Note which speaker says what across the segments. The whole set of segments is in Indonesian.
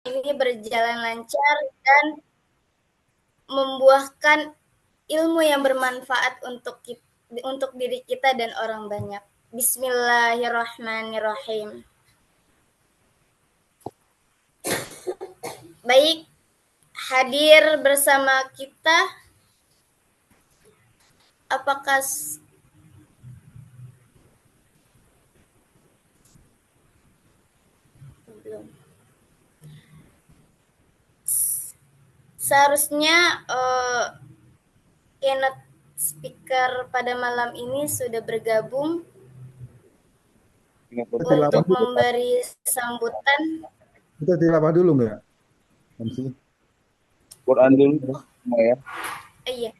Speaker 1: ini berjalan lancar dan membuahkan ilmu yang bermanfaat untuk diri kita dan orang banyak. Bismillahirrahmanirrahim. Baik, hadir bersama kita apakah belum? Seharusnya keynote speaker pada malam ini sudah bergabung untuk
Speaker 2: Dulu, Pak.
Speaker 1: memberi sambutan.
Speaker 2: Kita tilawah dulu nggak? MC.
Speaker 3: Quran
Speaker 2: Ada
Speaker 3: dulu
Speaker 2: tilawah,
Speaker 3: semua ya.
Speaker 1: Iya,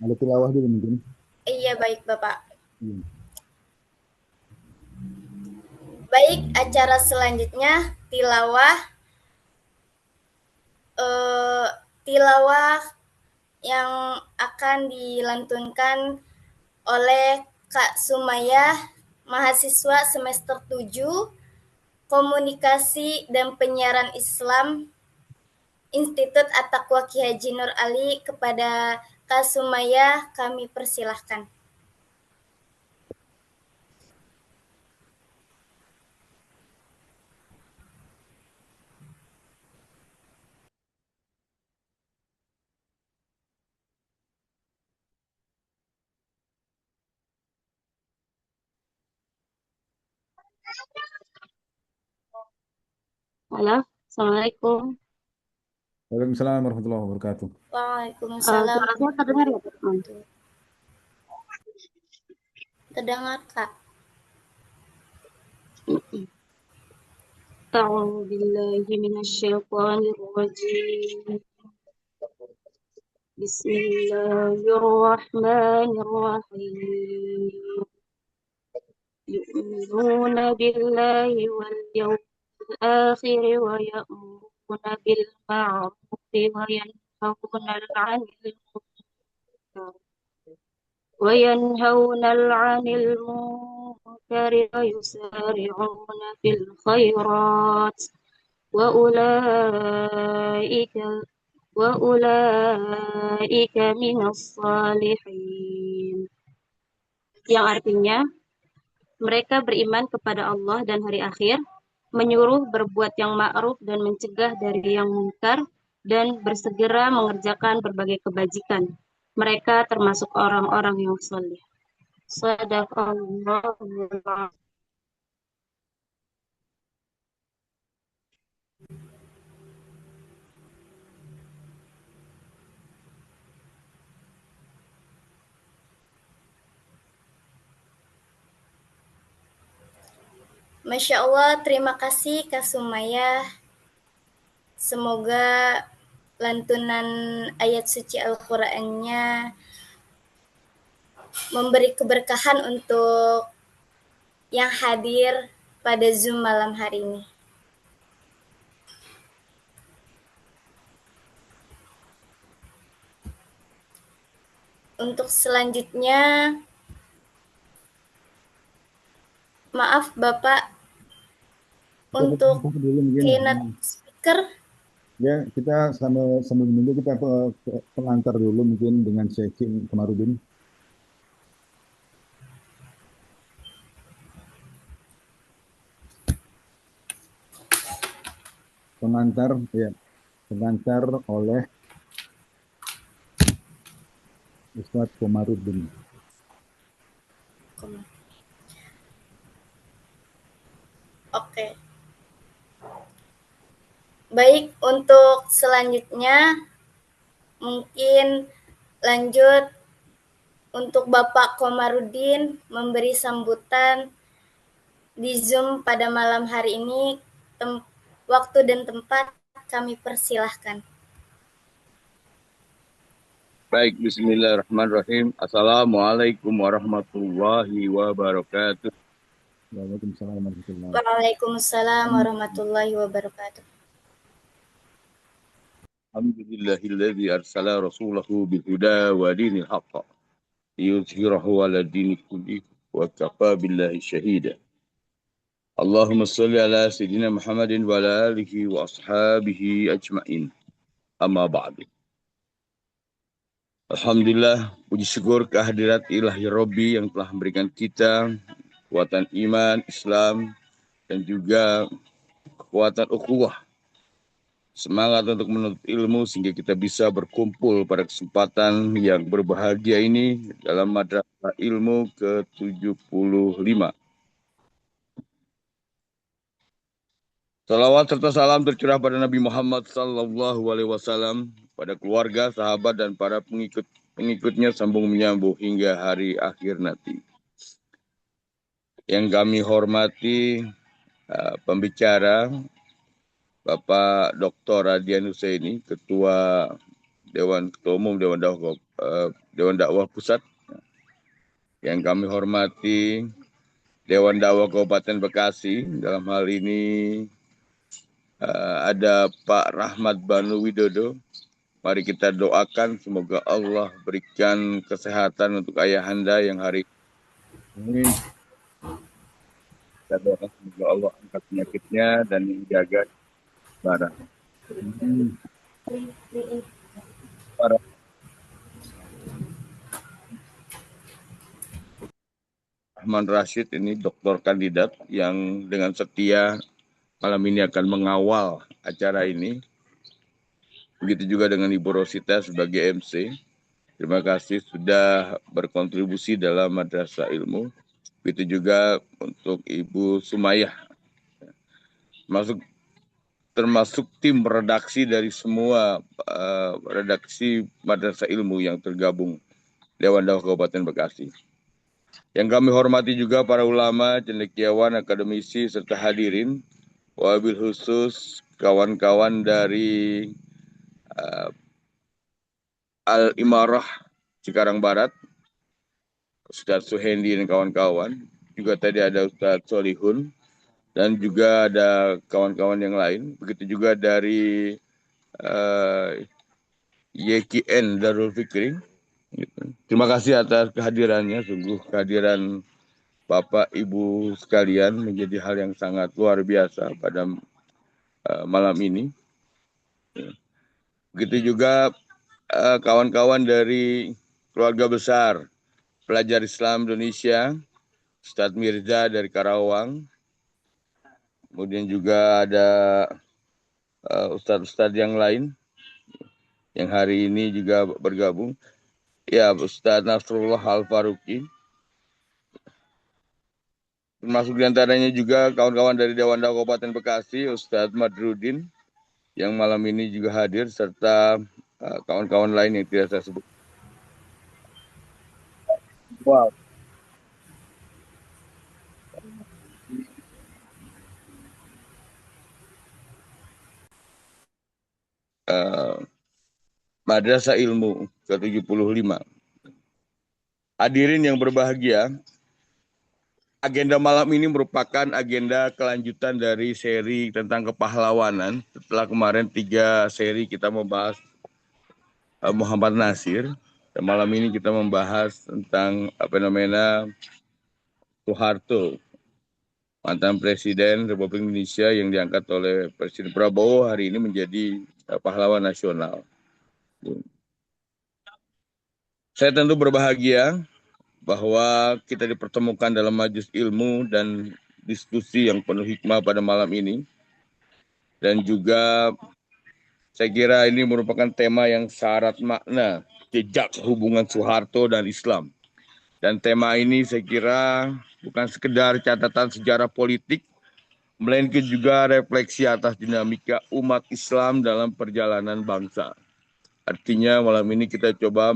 Speaker 2: ada tilawah dulu mungkin.
Speaker 1: iya baik Bapak.
Speaker 2: Iya.
Speaker 1: Baik, acara selanjutnya tilawah tilawah yang akan dilantunkan oleh Kak Sumayah, mahasiswa semester 7 Komunikasi dan Penyiaran Islam Institut At-Taqwa Ki Haji Nur Ali. Kepada Kak Sumayah kami persilahkan.
Speaker 4: Halo, Assalamualaikum.
Speaker 2: Waalaikumsalam warahmatullahi wabarakatuh.
Speaker 1: Waalaikumsalam.
Speaker 4: Suara saya terdengar ya, teman?
Speaker 1: Terdengar Kak.
Speaker 4: A'udzu billahi minasyaitonir rajim. Bismillahirrahmanirrahim. Yu'minuna billahi wal yawmil akhir wa ya'muruna bil ma'ruf wa yanhauna 'anil munkar عن المنكر ويسارعون في الخيرات وأولئك وأولئك من الصالحين, yang artinya mereka beriman kepada Allah dan hari akhir, menyuruh berbuat yang ma'ruf dan mencegah dari yang munkar, dan bersegera mengerjakan berbagai kebajikan. Mereka termasuk orang-orang yang saleh. Sadaqallahul azim.
Speaker 1: Masya Allah, terima kasih Kak Sumayah. Semoga lantunan ayat suci Al-Qur'annya memberi keberkahan untuk yang hadir pada Zoom malam hari ini. Untuk selanjutnya, maaf Bapak, untuk
Speaker 2: Dulu mungkin.
Speaker 1: keynote speaker.
Speaker 2: Ya, kita sambil menunggu kita pengantar dulu mungkin dengan Syekh Komarudin. Pengantar oleh Ustadz Komarudin.
Speaker 1: Oke. Baik, untuk selanjutnya mungkin lanjut untuk Bapak Komarudin memberi sambutan di Zoom pada malam hari ini. Waktu dan tempat kami persilahkan.
Speaker 3: Baik, bismillahirrahmanirrahim. Assalamualaikum warahmatullahi wabarakatuh.
Speaker 2: Waalaikumsalam warahmatullahi wabarakatuh.
Speaker 1: Waalaikumsalam warahmatullahi wabarakatuh.
Speaker 3: Alhamdulillahilladzi arsala rasulahu bilhuda wa dinil haqq liyuzhirahu ala dini kulli wa kafa billahi syahida. Allahumma salli ala Sayyidina Muhammadin wa ala alihi wa ashabihi ajma'in. Amma ba'du. Alhamdulillah, puji syukur kehadirat ilahi Rabbi yang telah memberikan kita kekuatan iman, Islam, dan juga kekuatan ukhuwah. Semangat untuk menuntut ilmu sehingga kita bisa berkumpul pada kesempatan yang berbahagia ini dalam Madrasah Ilmu ke-75. Salawat serta salam tercurah pada Nabi Muhammad SAW, pada keluarga, sahabat, dan para pengikutnya sambung menyambung hingga hari akhir nanti. Yang kami hormati pembicara Bapak Dr. Radian Husaini, Ketua Umum Dewan Dakwah Pusat. Yang kami hormati Dewan Dakwah Kabupaten Bekasi, dalam hal ini ada Pak Rahmat Banu Widodo. Mari kita doakan semoga Allah berikan kesehatan untuk ayahanda yang hari ini. Kita doakan semoga Allah angkat penyakitnya dan menjaga barang. Para Rahman Rashid ini doktor kandidat yang dengan setia malam ini akan mengawal acara ini. Begitu juga dengan Ibu Rosita sebagai MC. Terima kasih sudah berkontribusi dalam Madrasah Ilmu. Begitu juga untuk Ibu Sumayah. Termasuk tim redaksi dari semua redaksi Madrasah Ilmu yang tergabung Dewan Dakwah Kabupaten Bekasi. Yang kami hormati juga para ulama, cendekiawan, akademisi, serta hadirin. Wabil khusus kawan-kawan dari Al-Imarah Cikarang Barat, Ustadz Suhendi dan kawan-kawan. Juga tadi ada Ustadz Solihun dan juga ada kawan-kawan yang lain. Begitu juga dari YKN Darul Fikri. Terima kasih atas kehadirannya. Sungguh kehadiran Bapak Ibu sekalian menjadi hal yang sangat luar biasa pada malam ini. Begitu juga kawan-kawan dari keluarga besar pelajar Islam Indonesia, Ustadz Mirza dari Karawang. Kemudian juga ada ustadz-ustadz yang lain yang hari ini juga bergabung. Ya, Ustadz Nasrullah Al-Faruqi. Termasuk diantaranya juga kawan-kawan dari Dewan Dakwah Kabupaten Bekasi, Ustadz Madrudin, yang malam ini juga hadir, serta kawan-kawan lain yang tidak saya sebut. Wow. Madrasah Ilmu ke-75. Hadirin yang berbahagia, agenda malam ini merupakan agenda kelanjutan dari seri tentang kepahlawanan. Setelah kemarin 3 seri kita membahas Muhammad Nasir, dan malam ini kita membahas tentang fenomena Soeharto, mantan Presiden Republik Indonesia yang diangkat oleh Presiden Prabowo hari ini menjadi pahlawan nasional. Saya tentu berbahagia bahwa kita dipertemukan dalam majelis ilmu dan diskusi yang penuh hikmah pada malam ini. Dan juga saya kira ini merupakan tema yang syarat makna, jejak hubungan Soeharto dan Islam. Dan tema ini saya kira bukan sekedar catatan sejarah politik, melainkan juga refleksi atas dinamika umat Islam dalam perjalanan bangsa. Artinya malam ini kita coba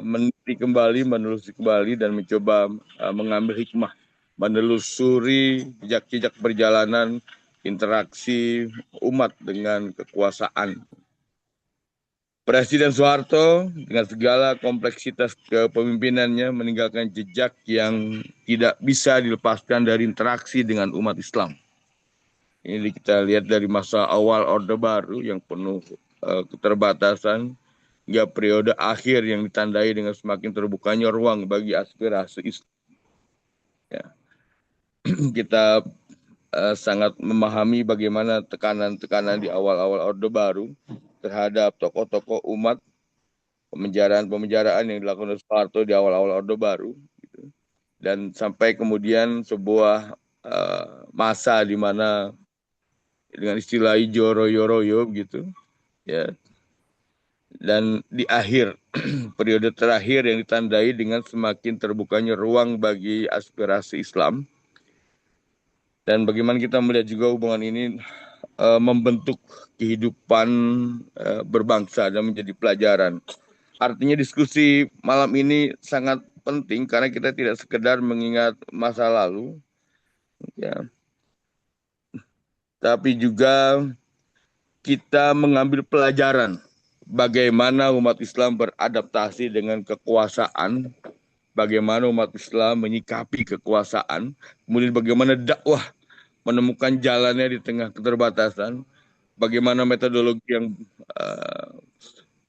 Speaker 3: meneliti kembali, menelusuri kembali, dan mencoba mengambil hikmah, menelusuri jejak-jejak perjalanan interaksi umat dengan kekuasaan. Presiden Soeharto dengan segala kompleksitas kepemimpinannya meninggalkan jejak yang tidak bisa dilepaskan dari interaksi dengan umat Islam. Ini kita lihat dari masa awal Orde Baru yang penuh keterbatasan, hingga periode akhir yang ditandai dengan semakin terbukanya ruang bagi aspirasi Islam. Ya. kita sangat memahami bagaimana tekanan-tekanan di awal-awal Orde Baru terhadap tokoh-tokoh umat, pemenjaraan-pemenjaraan yang dilakukan oleh Soeharto di awal-awal Orde Baru, gitu. Dan sampai kemudian sebuah masa di mana dengan istilah Joro-Yoroyo gitu, ya. Dan di akhir periode terakhir yang ditandai dengan semakin terbukanya ruang bagi aspirasi Islam. Dan bagaimana kita melihat juga hubungan ini membentuk kehidupan berbangsa dan menjadi pelajaran. Artinya diskusi malam ini sangat penting karena kita tidak sekedar mengingat masa lalu, ya, tapi juga kita mengambil pelajaran bagaimana umat Islam beradaptasi dengan kekuasaan, bagaimana umat Islam menyikapi kekuasaan, kemudian bagaimana dakwah menemukan jalannya di tengah keterbatasan, bagaimana metodologi yang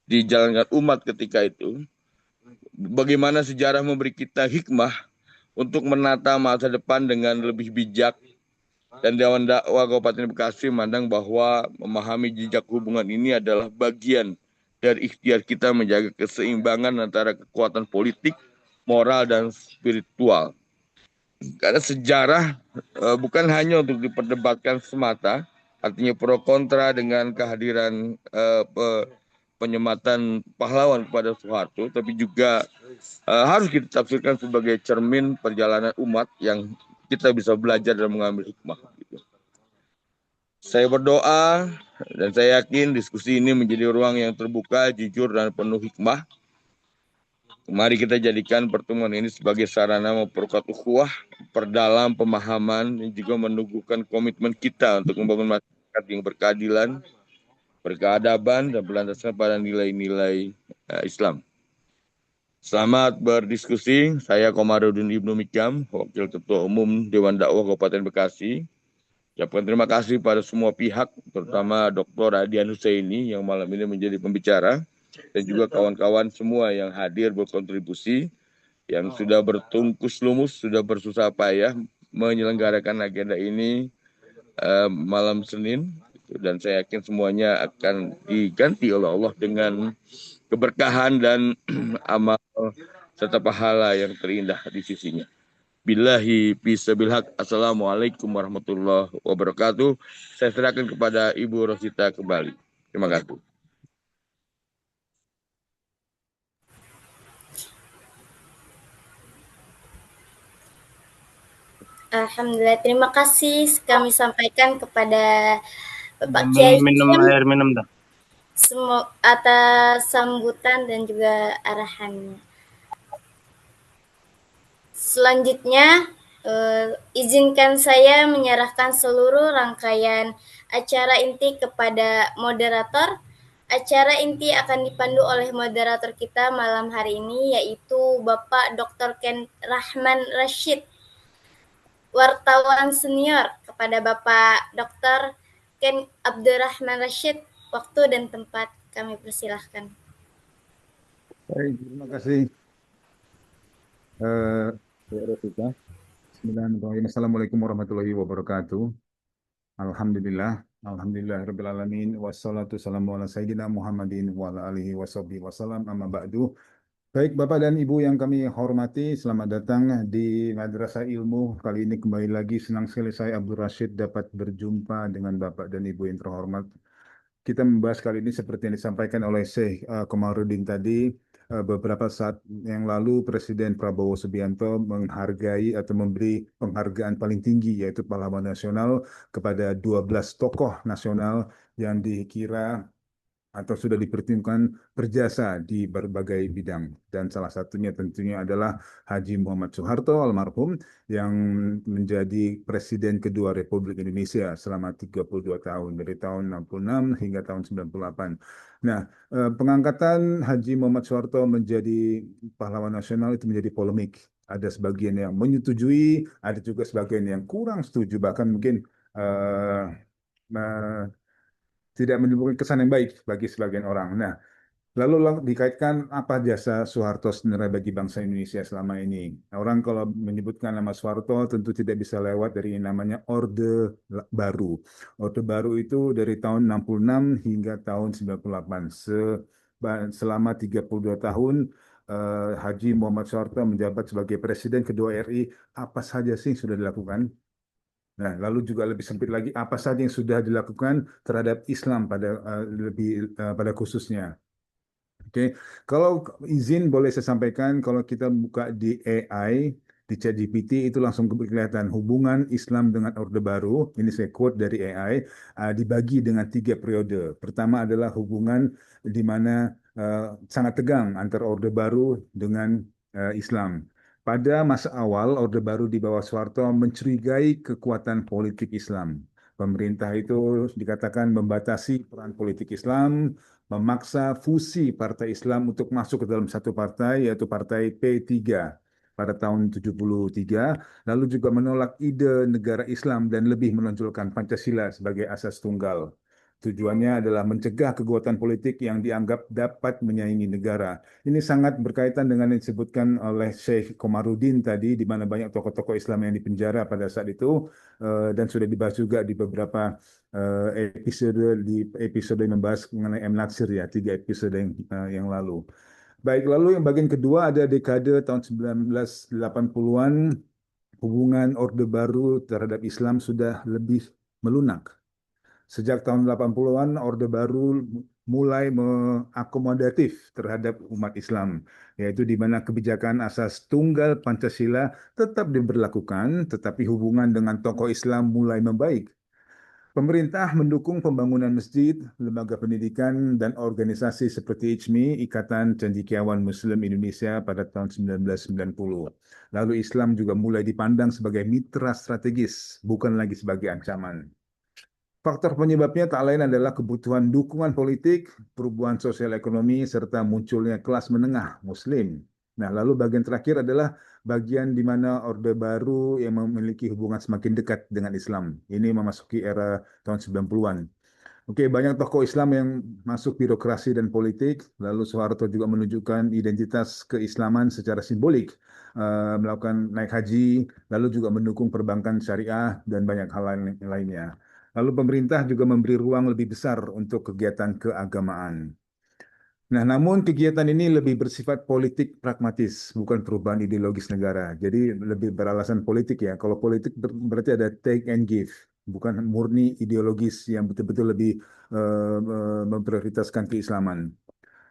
Speaker 3: dijalankan umat ketika itu, bagaimana sejarah memberi kita hikmah untuk menata masa depan dengan lebih bijak. Dan Dewan Dakwah Kabupaten Bekasi memandang bahwa memahami jejak hubungan ini adalah bagian dari ikhtiar kita menjaga keseimbangan antara kekuatan politik, moral, dan spiritual. Karena sejarah bukan hanya untuk diperdebatkan semata, artinya pro kontra dengan kehadiran penyematan pahlawan kepada Soeharto, tapi juga harus kita tafsirkan sebagai cermin perjalanan umat yang kita bisa belajar dan mengambil hikmah. Gitu. Saya berdoa dan saya yakin diskusi ini menjadi ruang yang terbuka, jujur, dan penuh hikmah. Mari kita jadikan pertemuan ini sebagai sarana memperkuat ukhuwah, perdalam pemahaman, dan juga menumbuhkan komitmen kita untuk membangun masyarakat yang berkeadilan, berkeadaban, dan berlandaskan pada nilai-nilai Islam. Selamat berdiskusi. Saya Komarudin Ibnu Mikam, Wakil Ketua Umum Dewan Dakwah Kabupaten Bekasi. Ucapkan terima kasih pada semua pihak, terutama Dr. Adian Husaini yang malam ini menjadi pembicara, dan juga kawan-kawan semua yang hadir berkontribusi, yang sudah bertungkus lumus, sudah bersusah payah menyelenggarakan agenda ini malam Senin. Dan saya yakin semuanya akan diganti oleh Allah dengan keberkahan dan amal serta pahala yang terindah di sisinya. Billahi bisabilhaq. Assalamualaikum warahmatullahi wabarakatuh. Saya serahkan kepada Ibu Rosita kembali. Terima kasih.
Speaker 1: Alhamdulillah, terima kasih kami sampaikan kepada Bapak Kiai
Speaker 5: minum
Speaker 1: Hashim
Speaker 5: air minum dah.
Speaker 1: atas sambutan dan juga arahannya. Selanjutnya, izinkan saya menyerahkan seluruh rangkaian acara inti kepada moderator. Acara inti akan dipandu oleh moderator kita malam hari ini, yaitu Bapak Dr. Ken Rahman Rashid, wartawan senior. Kepada Bapak Dr. Ken Abdurrahman Rashid, waktu dan tempat kami persilahkan.
Speaker 2: Baik, terima kasih. Rosita. Bismillahirrahmanirrahim. Assalamualaikum warahmatullahi wabarakatuh. Alhamdulillah. Alhamdulillah rabbil alamin. Wassalatu wassalamu ala sayyidina Muhammadin wa ala alihi washabbihi wasallam. Amma ba'du. Baik Bapak dan Ibu yang kami hormati, selamat datang di Madrasah Ilmu. Kali ini kembali lagi senang sekali saya Abdul Rashid dapat berjumpa dengan Bapak dan Ibu yang terhormat. Kita membahas kali ini seperti yang disampaikan oleh Syekh Komarudin tadi, beberapa saat yang lalu Presiden Prabowo Subianto menghargai atau memberi penghargaan paling tinggi yaitu pahlawan nasional kepada 12 tokoh nasional yang dikira atau sudah dipertimbangkan berjasa di berbagai bidang. Dan salah satunya tentunya adalah Haji Muhammad Soeharto almarhum yang menjadi Presiden kedua Republik Indonesia selama 32 tahun, dari tahun 66 hingga tahun 98. Nah, pengangkatan Haji Muhammad Soeharto menjadi pahlawan nasional itu menjadi polemik. Ada sebagian yang menyetujui, ada juga sebagian yang kurang setuju, bahkan mungkin tidak menimbulkan kesan yang baik bagi sebagian orang. Nah, Lalu dikaitkan apa jasa Soeharto sebenarnya bagi bangsa Indonesia selama ini. Orang kalau menyebutkan nama Soeharto tentu tidak bisa lewat dari namanya Orde Baru. Orde Baru itu dari tahun 66 hingga tahun 98. Selama 32 tahun Haji Muhammad Soeharto menjabat sebagai Presiden kedua RI, apa saja sih yang sudah dilakukan? Nah, lalu juga lebih sempit lagi, apa saja yang sudah dilakukan terhadap Islam pada khususnya. Oke, kalau izin boleh saya sampaikan, kalau kita buka di AI, di ChatGPT itu langsung kelihatan hubungan Islam dengan Orde Baru. Ini saya quote dari AI, dibagi dengan 3 periode. Pertama adalah hubungan di mana sangat tegang antara Orde Baru dengan Islam. Pada masa awal, Orde Baru di bawah Soeharto mencurigai kekuatan politik Islam. Pemerintah itu dikatakan membatasi peran politik Islam, memaksa fusi Partai Islam untuk masuk ke dalam satu partai, yaitu Partai P3 pada tahun 73, lalu juga menolak ide negara Islam dan lebih menonjolkan Pancasila sebagai asas tunggal. Tujuannya adalah mencegah kekuatan politik yang dianggap dapat menyaingi negara. Ini sangat berkaitan dengan yang disebutkan oleh Syekh Komarudin tadi, di mana banyak tokoh-tokoh Islam yang dipenjara pada saat itu, dan sudah dibahas juga di beberapa episode yang membahas mengenai M. Natsir ya, 3 episode yang lalu. Baik, lalu yang bagian kedua ada dekade tahun 1980-an, hubungan Orde Baru terhadap Islam sudah lebih melunak. Sejak tahun 80-an, Orde Baru mulai mengakomodatif terhadap umat Islam, yaitu di mana kebijakan asas tunggal Pancasila tetap diberlakukan, tetapi hubungan dengan tokoh Islam mulai membaik. Pemerintah mendukung pembangunan masjid, lembaga pendidikan, dan organisasi seperti ICMI, Ikatan Cendekiawan Muslim Indonesia pada tahun 1990. Lalu Islam juga mulai dipandang sebagai mitra strategis, bukan lagi sebagai ancaman. Faktor penyebabnya tak lain adalah kebutuhan dukungan politik, perubahan sosial ekonomi, serta munculnya kelas menengah Muslim. Nah, lalu bagian terakhir adalah bagian di mana Orde Baru yang memiliki hubungan semakin dekat dengan Islam. Ini memasuki era tahun 90-an. Oke, banyak tokoh Islam yang masuk birokrasi dan politik, lalu Soeharto juga menunjukkan identitas keislaman secara simbolik, melakukan naik haji, lalu juga mendukung perbankan syariah dan banyak hal lainnya. Lalu pemerintah juga memberi ruang lebih besar untuk kegiatan keagamaan. Nah, namun kegiatan ini lebih bersifat politik pragmatis, bukan perubahan ideologis negara. Jadi lebih beralasan politik ya. Kalau politik berarti ada take and give, bukan murni ideologis yang betul-betul lebih memprioritaskan keislaman.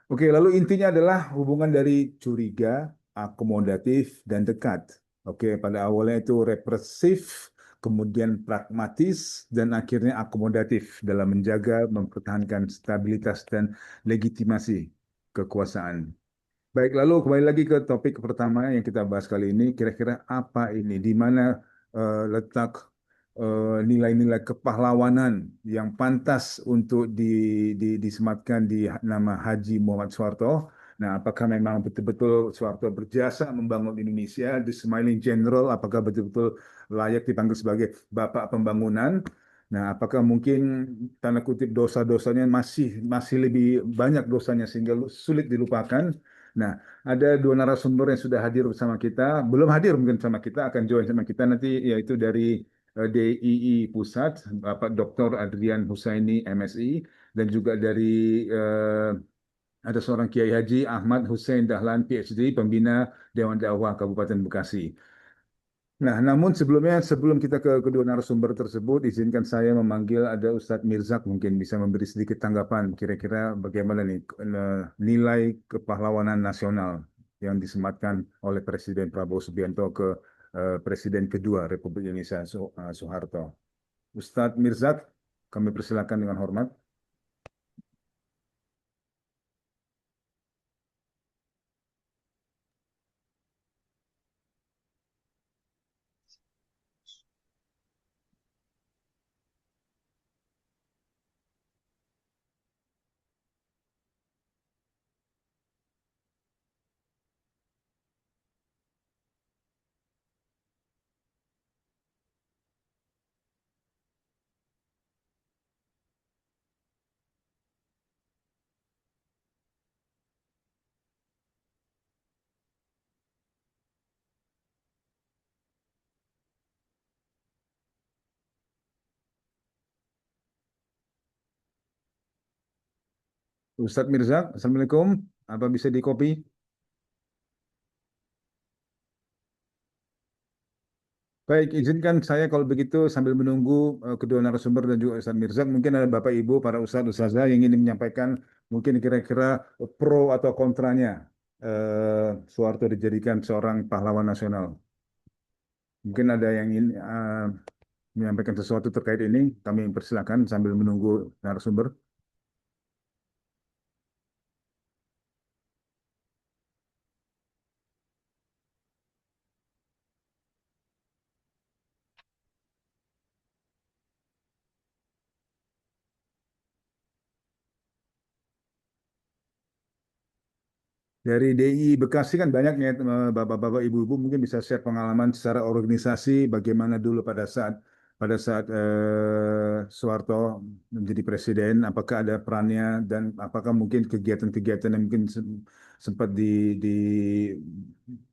Speaker 2: Oke, lalu intinya adalah hubungan dari curiga, akomodatif, dan dekat. Oke, pada awalnya itu represif, kemudian pragmatis, dan akhirnya akomodatif dalam menjaga, mempertahankan stabilitas dan legitimasi kekuasaan. Baik, lalu kembali lagi ke topik pertama yang kita bahas kali ini, kira-kira apa ini? Di mana letak nilai-nilai kepahlawanan yang pantas untuk disematkan di nama Haji Muhammad Soeharto? Nah, apakah memang betul-betul Soeharto berjasa membangun Indonesia, the Smiling General, apakah betul-betul layak dipanggil sebagai Bapak Pembangunan? Nah, apakah mungkin tanda kutip dosa-dosanya masih lebih banyak dosanya sehingga sulit dilupakan? Nah, ada 2 narasumber yang sudah hadir bersama kita, belum hadir mungkin sama kita, akan join sama kita nanti, yaitu dari DII Pusat, Bapak Dr. Adrian Husaini, MSI, dan juga dari ada seorang Kiai Haji Ahmad Hussein Dahlan, PhD, pembina Dewan Dakwah Kabupaten Bekasi. Nah, namun sebelum kita ke kedua narasumber tersebut, izinkan saya memanggil ada Ustadz Mirzak, mungkin bisa memberi sedikit tanggapan, kira-kira bagaimana nih nilai kepahlawanan nasional yang disematkan oleh Presiden Prabowo Subianto ke Presiden kedua Republik Indonesia Soeharto. Ustadz Mirzak, kami persilakan dengan hormat. Ustadz Mirza, Assalamualaikum. Apa bisa di copy? Baik, izinkan saya kalau begitu sambil menunggu kedua narasumber dan juga Ustadz Mirza, mungkin ada Bapak Ibu, para Ustadz Ustazah yang ingin menyampaikan mungkin kira-kira pro atau kontranya Soeharto dijadikan seorang pahlawan nasional. Mungkin ada yang ingin menyampaikan sesuatu terkait ini, kami persilakan sambil menunggu narasumber. Dari DI Bekasi kan banyak ya bapak-bapak, ibu-ibu mungkin bisa share pengalaman secara organisasi bagaimana dulu pada saat Soeharto menjadi presiden, apakah ada perannya dan apakah mungkin kegiatan-kegiatan yang mungkin sempat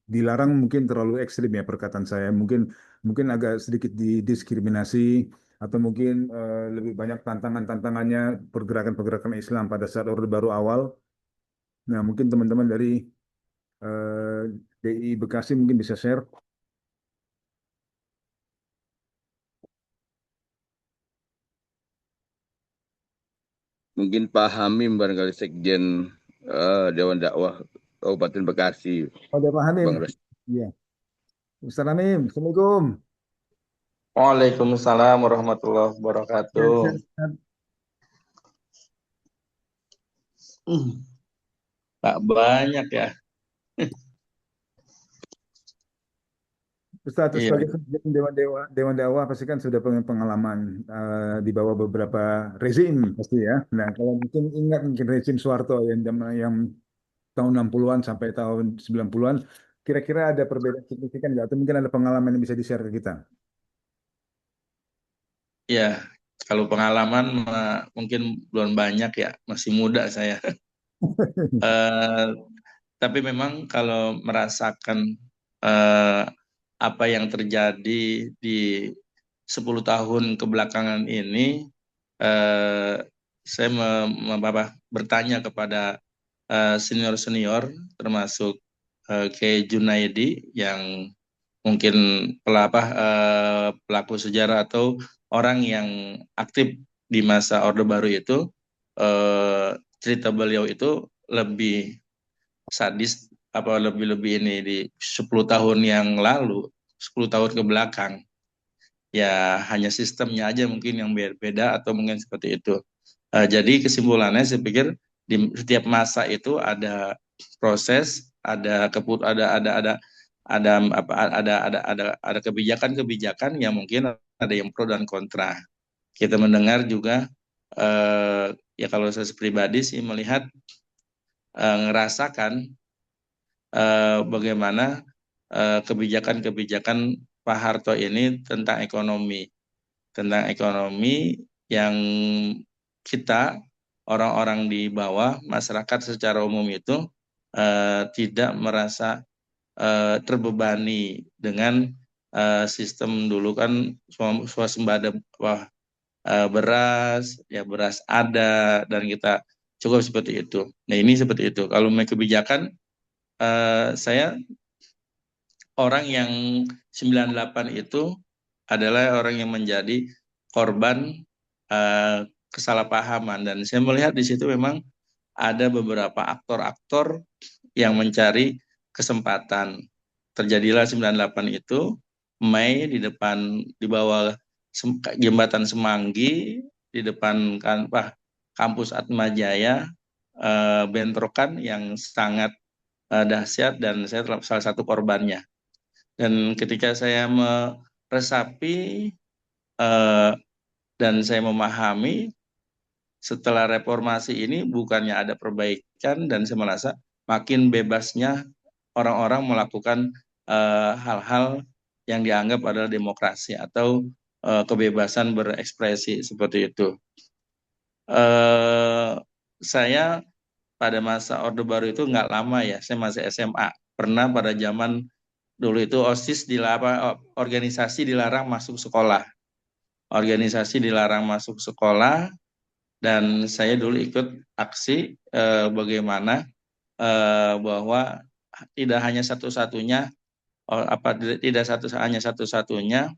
Speaker 2: dilarang mungkin terlalu ekstrim ya perkataan saya, mungkin mungkin agak sedikit didiskriminasi atau mungkin lebih banyak tantangan-tantangannya pergerakan-pergerakan Islam pada saat Orde Baru awal. Nah, mungkin teman-teman dari eh, DI Bekasi mungkin bisa share.
Speaker 3: Mungkin Pak Hamim barangkali Sekjen Dewan Dakwah Kabupaten Bekasi,
Speaker 2: Oh, udah paham, Im?
Speaker 3: Bang Res.
Speaker 2: Iya. Ustaz Amim, Assalamualaikum.
Speaker 5: Waalaikumsalam warahmatullahi
Speaker 2: Sehat,
Speaker 5: wabarakatuh.
Speaker 2: sehat, sehat.
Speaker 5: Tak banyak ya.
Speaker 2: Ustaz,
Speaker 5: Iya,
Speaker 2: sebagai sekjen Dewan Dakwah pasti kan sudah punya pengalaman di bawah beberapa rezim pasti ya. Nah, kalau mungkin ingat mungkin rezim Soeharto yang tahun 60-an sampai tahun 90-an, kira-kira ada perbedaan signifikan nggak? Atau mungkin ada pengalaman yang bisa di-share ke kita?
Speaker 5: iya. Kalau pengalaman mungkin belum banyak ya, masih muda saya. Eh, tapi memang kalau merasakan eh, apa yang terjadi di 10 tahun kebelakangan ini, eh, saya bertanya kepada senior-senior, termasuk Kiai Junaidi yang mungkin pelaku sejarah atau orang yang aktif di masa Orde Baru itu, eh, cerita beliau itu lebih sadis, apa lebih ini di 10 tahun yang lalu, 10 tahun ke belakang. Ya hanya sistemnya aja mungkin yang berbeda atau mungkin seperti itu. Jadi kesimpulannya saya pikir di setiap masa itu ada proses, ada apa ada kebijakan-kebijakan yang mungkin ada yang pro dan kontra. Kita mendengar juga ya kalau saya pribadi sih melihat ngerasakan bagaimana kebijakan-kebijakan Pak Harto ini tentang ekonomi yang kita orang-orang di bawah masyarakat secara umum itu tidak merasa terbebani dengan sistem dulu kan swasembada beras, ya beras ada dan kita cukup seperti itu. Nah ini seperti itu. Kalau mau kebijakan, saya orang yang 98 itu adalah orang yang menjadi korban kesalahpahaman dan saya melihat di situ memang ada beberapa aktor-aktor yang mencari kesempatan. Terjadilah 98 itu Mei di bawah jembatan Semanggi di depan kampus Atmajaya, bentrokan yang sangat dahsyat dan saya salah satu korbannya. Dan ketika saya meresapi dan saya memahami setelah reformasi ini bukannya ada perbaikan dan saya merasa makin bebasnya orang-orang melakukan hal-hal yang dianggap adalah demokrasi atau kebebasan berekspresi seperti itu. Saya pada masa Orde Baru itu nggak lama ya, saya masih SMA. Pernah pada zaman dulu itu OSIS organisasi dilarang masuk sekolah. Organisasi dilarang masuk sekolah Dan saya dulu ikut aksi bagaimana bahwa tidak hanya satu-satunya hanya satu-satunya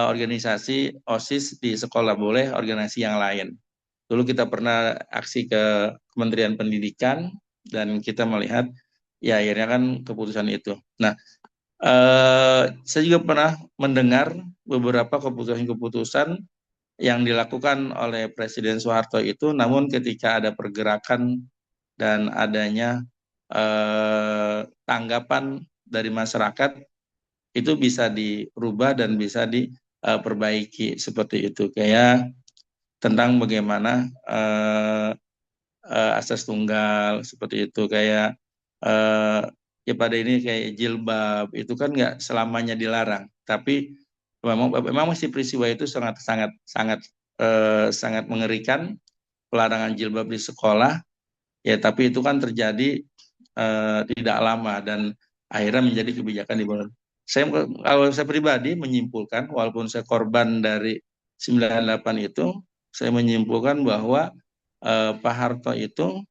Speaker 5: organisasi OSIS di sekolah, boleh organisasi yang lain. Dulu kita pernah aksi ke Kementerian Pendidikan dan kita melihat ya akhirnya kan keputusan itu. Nah, saya juga pernah mendengar beberapa keputusan-keputusan yang dilakukan oleh Presiden Soeharto itu, namun ketika ada pergerakan dan adanya tanggapan dari masyarakat, itu bisa dirubah dan bisa diperbaiki seperti itu. Kayak tentang bagaimana asas tunggal seperti itu, kayak ya pada ini kayak jilbab itu kan nggak selamanya dilarang, tapi memang masih peristiwa itu sangat sangat sangat sangat mengerikan, pelarangan jilbab di sekolah ya, tapi itu kan terjadi tidak lama dan akhirnya menjadi kebijakan di bawah. Kalau saya pribadi menyimpulkan, walaupun saya korban dari 98 itu, saya menyimpulkan bahwa Pak Harto itu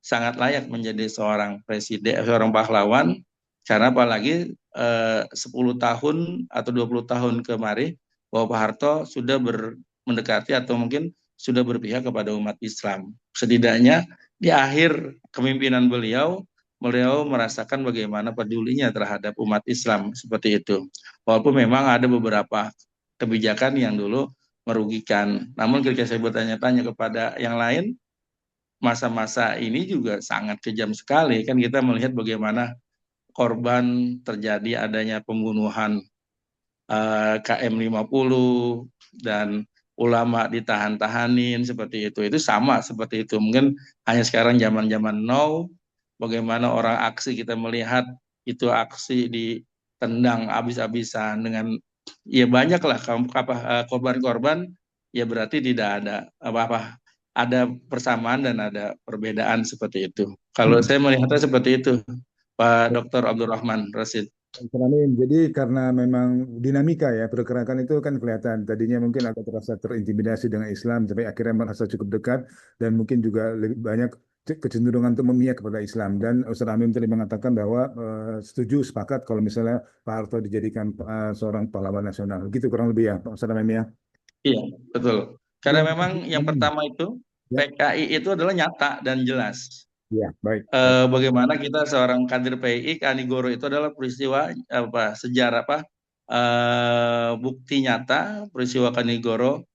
Speaker 5: sangat layak menjadi seorang presiden, seorang pahlawan, karena apalagi 10 tahun atau 20 tahun kemarin bahwa Pak Harto sudah mendekati atau mungkin sudah berpihak kepada umat Islam. Setidaknya di akhir kepemimpinan beliau merasakan bagaimana pedulinya terhadap umat Islam seperti itu. Walaupun memang ada beberapa kebijakan yang dulu merugikan. Namun ketika saya bertanya-tanya kepada yang lain, masa-masa ini juga sangat kejam sekali. Kan kita melihat bagaimana korban terjadi adanya pembunuhan KM 50 dan ulama ditahan-tahanin seperti itu. Itu sama seperti itu. Mungkin hanya sekarang zaman-zaman now, bagaimana orang aksi kita melihat itu aksi ditendang habis-habisan dengan ya banyaklah korban-korban, ya berarti tidak ada apa-apa, ada persamaan dan ada perbedaan seperti itu. Kalau saya melihatnya seperti itu, Pak Dr. Abdurrahman Rasid.
Speaker 2: Amin. Jadi karena memang dinamika ya pergerakan itu kan kelihatan tadinya mungkin agak terasa terintimidasi dengan Islam tapi akhirnya merasa cukup dekat dan mungkin juga lebih banyak kecenderungan untuk memihak kepada Islam dan Ustaz Amin tadi mengatakan bahwa setuju sepakat kalau misalnya Pak Harto dijadikan seorang pahlawan nasional gitu kurang lebih ya Pak Ustaz Amin ya.
Speaker 5: Iya, betul. Karena
Speaker 2: Iya.
Speaker 5: memang yang pertama itu
Speaker 2: Ya,
Speaker 5: PKI itu adalah nyata dan jelas.
Speaker 2: ya, baik. Baik.
Speaker 5: Bagaimana kita seorang kader PII, Kanigoro itu adalah peristiwa sejarah bukti nyata peristiwa Kanigoro.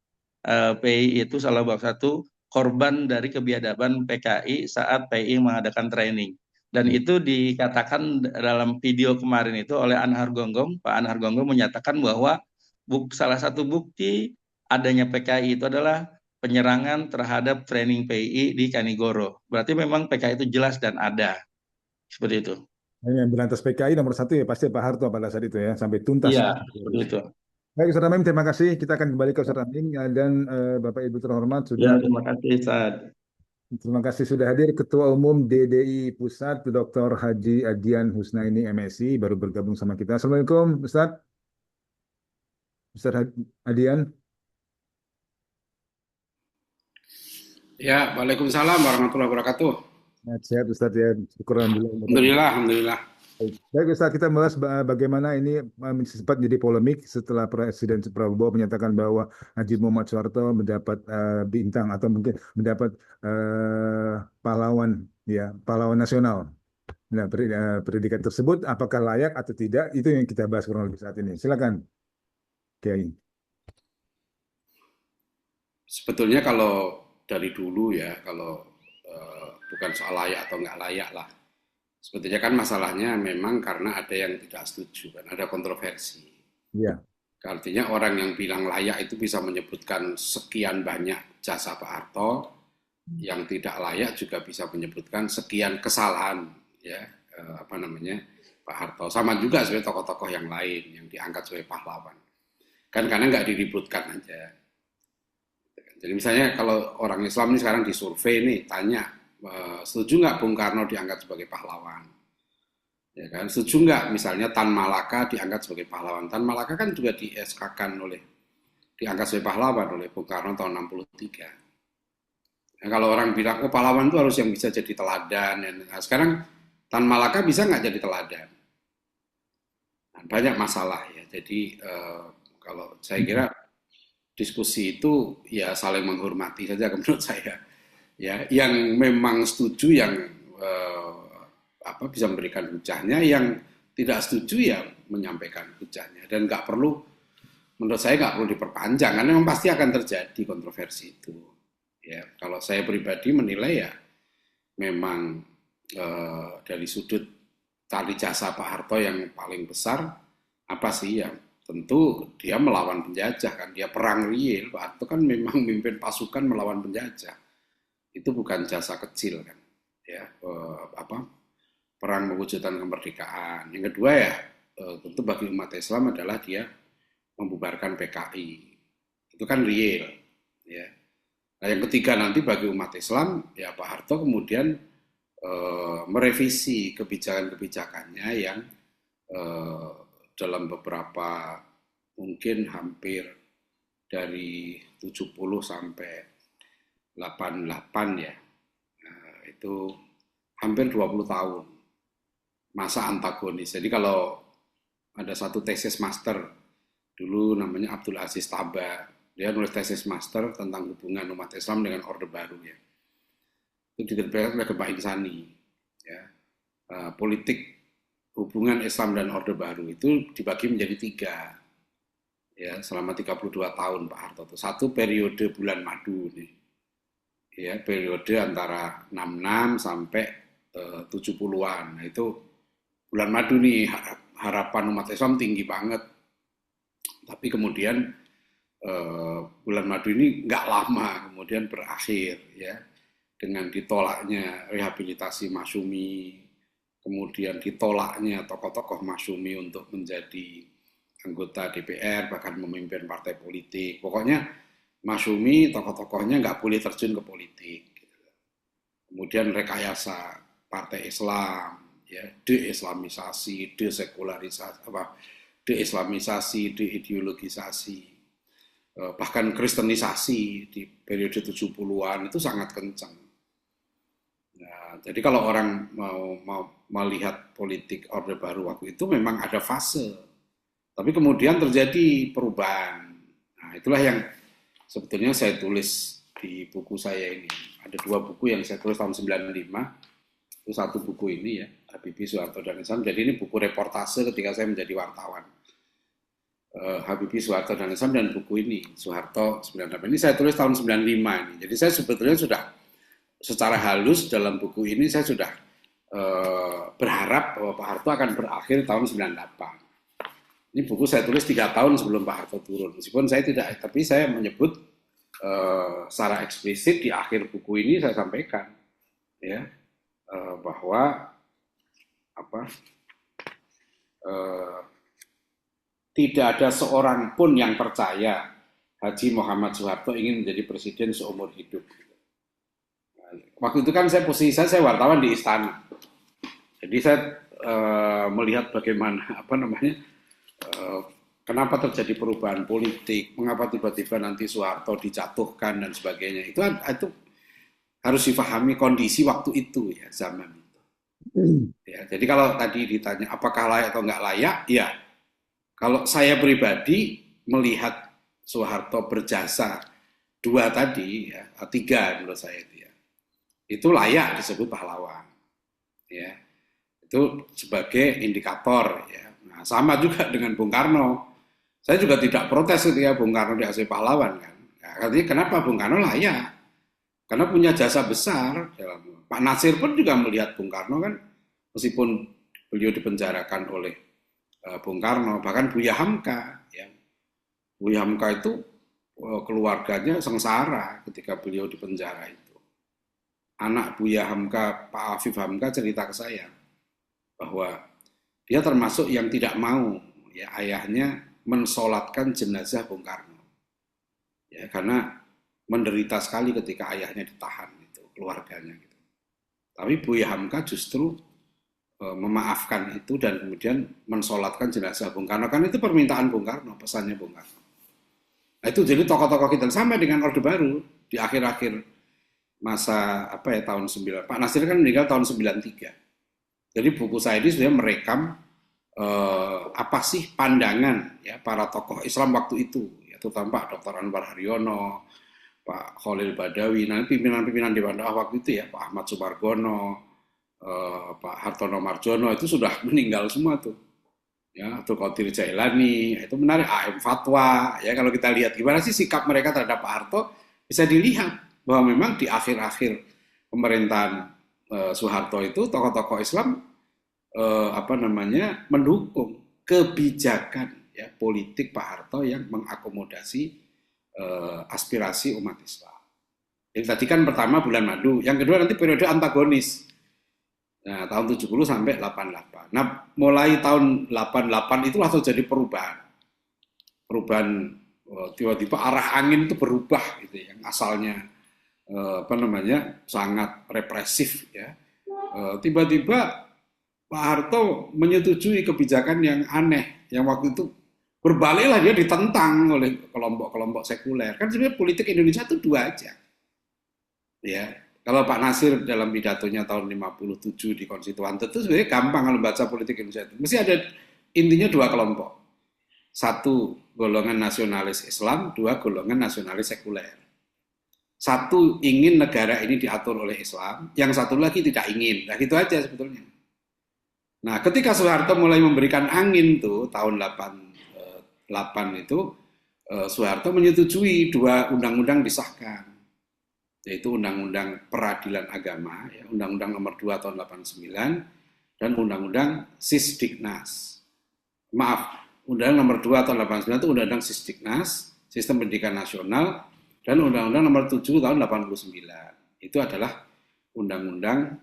Speaker 5: PII itu salah satu korban dari kebiadaban PKI saat PII mengadakan training. Dan itu dikatakan dalam video kemarin itu oleh Anhar Gonggong. Pak Anhar Gonggong menyatakan bahwa salah satu bukti adanya PKI itu adalah penyerangan terhadap training PII di Kanigoro. Berarti memang PKI itu jelas dan ada. Seperti itu.
Speaker 2: Yang berantas PKI nomor satu ya pasti Pak Harto pada saat itu ya sampai tuntas.
Speaker 5: Iya, seperti itu.
Speaker 2: Baik Ustaz Amim, terima kasih. Kita akan kembali ke Ustaz Amim dan Bapak Ibu terhormat
Speaker 5: Ya,
Speaker 2: sudah
Speaker 5: terima kasih, Ustaz.
Speaker 2: terima kasih sudah hadir Ketua Umum DDI Pusat Dr. Haji Adian Husnaini MSI baru bergabung sama kita. Assalamualaikum Ustaz. Ustaz Adian.
Speaker 6: Ya, Waalaikumsalam warahmatullahi wabarakatuh.
Speaker 2: Sehat Ustaz ya. Syukur alhamdulillah.
Speaker 6: Alhamdulillah, alhamdulillah.
Speaker 2: Baik Ustaz, kita bahas bagaimana ini sempat menjadi polemik setelah Presiden Prabowo menyatakan bahwa Haji Muhammad Soeharto mendapat bintang atau mungkin mendapat pahlawan ya, pahlawan nasional. Nah, predikat tersebut apakah layak atau tidak itu yang kita bahas kurang lebih saat ini. Silakan, Kiai.
Speaker 6: Sebetulnya kalau dari dulu ya, kalau bukan soal layak atau nggak layak lah. Sebetulnya kan masalahnya memang karena ada yang tidak setuju, kan ada kontroversi.
Speaker 2: Iya.
Speaker 6: Artinya orang yang bilang layak itu bisa menyebutkan sekian banyak jasa Pak Harto, yang tidak layak juga bisa menyebutkan sekian kesalahan ya Pak Harto. Sama juga sebagai tokoh-tokoh yang lain yang diangkat sebagai pahlawan. Kan karena nggak diributkan aja. Jadi misalnya kalau orang Islam ini sekarang disurvei nih, tanya setuju nggak Bung Karno diangkat sebagai pahlawan? Ya kan, setuju nggak misalnya Tan Malaka diangkat sebagai pahlawan? Tan Malaka kan juga diangkat sebagai pahlawan oleh Bung Karno tahun 63. Nah, kalau orang bilang, oh pahlawan itu harus yang bisa jadi teladan. Nah, sekarang Tan Malaka bisa nggak jadi teladan? Nah, banyak masalah ya. Jadi kalau saya kira diskusi itu ya saling menghormati saja menurut saya. Ya, yang memang setuju yang bisa memberikan hujahnya, yang tidak setuju ya menyampaikan hujahnya, dan nggak perlu, menurut saya nggak perlu diperpanjang karena memang pasti akan terjadi kontroversi itu. Ya, kalau saya pribadi menilai ya memang dari sudut tali jasa Pak Harto yang paling besar apa sih ya? Tentu dia melawan penjajah kan, dia perang real. Pak Harto kan memang memimpin pasukan melawan penjajah. Itu bukan jasa kecil kan, ya perang mewujudkan kemerdekaan. Yang kedua ya tentu bagi umat Islam adalah dia membubarkan PKI. Itu kan real, ya. Nah, yang ketiga nanti bagi umat Islam, ya Pak Harto kemudian merevisi kebijakan-kebijakannya yang dalam beberapa, mungkin hampir dari 70 sampai 88 ya, itu hampir 20 tahun masa antagonis. Jadi kalau ada satu tesis master, dulu namanya Abdul Aziz Taba, dia nulis tesis master tentang hubungan umat Islam dengan Orde Baru ya. Itu diterbitkan oleh Mbah Insani. Ya. Politik hubungan Islam dan Orde Baru itu dibagi menjadi 3. Ya, selama 32 tahun Pak Harto. Satu periode bulan madu nih. Ya, periode antara 66 sampai 70-an. Nah, itu bulan madu nih, harapan umat Islam tinggi banget. Tapi kemudian bulan madu ini nggak lama kemudian berakhir ya dengan ditolaknya rehabilitasi Masyumi, kemudian ditolaknya tokoh-tokoh Masyumi untuk menjadi anggota DPR, bahkan memimpin partai politik. Pokoknya Masyumi, tokoh-tokohnya nggak boleh terjun ke politik. Kemudian rekayasa partai Islam, ya, de-islamisasi, desekularisasi, de-islamisasi, de-ideologisasi, bahkan kristenisasi di periode 70-an itu sangat kencang. Nah, jadi kalau orang mau melihat politik Orde Baru waktu itu memang ada fase, tapi kemudian terjadi perubahan. Nah, itulah yang sebetulnya saya tulis di buku saya ini. Ada 2 buku yang saya tulis tahun 95. Itu satu buku ini ya, Habibie, Soeharto, dan Islam. Jadi ini buku reportase ketika saya menjadi wartawan. Habibie, Soeharto, dan Islam, dan buku ini Soeharto 98. Ini saya tulis tahun 95 ini. Jadi saya sebetulnya sudah secara halus dalam buku ini saya sudah berharap bahwa Pak Harto akan berakhir tahun 98. Ini buku saya tulis 3 tahun sebelum Pak Harto turun. Meskipun saya tidak, tapi saya menyebut secara eksplisit di akhir buku ini saya sampaikan ya bahwa tidak ada seorang pun yang percaya Haji Muhammad Soeharto ingin menjadi presiden seumur hidup. Waktu itu kan posisi saya wartawan di istana. Jadi saya melihat bagaimana kenapa terjadi perubahan politik, mengapa tiba-tiba nanti Soeharto dijatuhkan dan sebagainya. Itu harus difahami kondisi waktu itu ya, zaman itu. Ya, jadi kalau tadi ditanya apakah layak atau nggak layak, ya. Kalau saya pribadi melihat Soeharto berjasa 2 tadi, ya, 3 menurut saya itu ya, itu layak disebut pahlawan, ya, itu sebagai indikator ya. Nah, sama juga dengan Bung Karno, saya juga tidak protes ketika Bung Karno dikasih pahlawan kan. Ya, artinya kenapa Bung Karno layak? Karena punya jasa besar. Pak Nasir pun juga melihat Bung Karno kan, meskipun beliau dipenjarakan oleh Bung Karno, bahkan Buya Hamka, ya. Buya Hamka itu keluarganya sengsara ketika beliau di penjara itu. Anak Buya Hamka, Pak Afif Hamka cerita ke saya bahwa dia termasuk yang tidak mau ya ayahnya mensolatkan jenazah Bung Karno, ya karena menderita sekali ketika ayahnya ditahan itu keluarganya gitu. Tapi Buya Hamka justru memaafkan itu dan kemudian mensolatkan jenazah Bung Karno. Kan itu permintaan Bung Karno, pesannya Bung Karno. Nah, itu jadi tokoh-tokoh kita sama dengan Orde Baru di akhir-akhir masa apa ya tahun 9. Pak Nasir kan meninggal tahun 93. Jadi buku saya ini sebenarnya merekam apa sih pandangan ya para tokoh Islam waktu itu, ya, terutama Pak Dr. Anwar Haryono, Pak Khalil Badawi, nanti pimpinan-pimpinan Dewan Dakwah waktu itu ya, Pak Ahmad Sumargono, Pak Hartono Marjono itu sudah meninggal semua tuh. Ya, Abdul Qadir Jailani, itu menarik, AM Fatwa, ya kalau kita lihat gimana sih sikap mereka terhadap Pak Harto, bisa dilihat bahwa memang di akhir-akhir pemerintahan Soeharto itu tokoh-tokoh Islam mendukung kebijakan ya politik Pak Harto yang mengakomodasi aspirasi umat Islam. Jadi tadi kan pertama bulan madu, yang kedua nanti periode antagonis. Nah, tahun 70 sampai 88. Nah, mulai tahun 88 itulah terjadi perubahan. Tiba-tiba arah angin itu berubah gitu ya. Yang asalnya sangat represif ya. Tiba-tiba Pak Harto menyetujui kebijakan yang aneh, yang waktu itu berbaliklah dia ditentang oleh kelompok-kelompok sekuler. Kan sebenarnya politik Indonesia itu dua aja. Ya, kalau Pak Nasir dalam pidatonya tahun 57 di Konstituante itu sebenarnya gampang kalau baca politik Indonesia itu. Mesti ada intinya dua kelompok. Satu golongan nasionalis Islam, dua golongan nasionalis sekuler. Satu ingin negara ini diatur oleh Islam, yang satu lagi tidak ingin. Nah, gitu aja sebetulnya. Nah, ketika Soeharto mulai memberikan angin tuh tahun 88 itu Soeharto menyetujui dua undang-undang disahkan, yaitu Undang-Undang Peradilan Agama, ya, Undang-Undang Nomor 2 tahun 89, dan Undang-Undang Sisdiknas. Maaf, Undang-Undang Nomor 2 tahun 89 itu Undang-Undang Sisdiknas, Sistem Pendidikan Nasional, dan Undang-Undang Nomor 7 tahun 89. Itu adalah Undang-Undang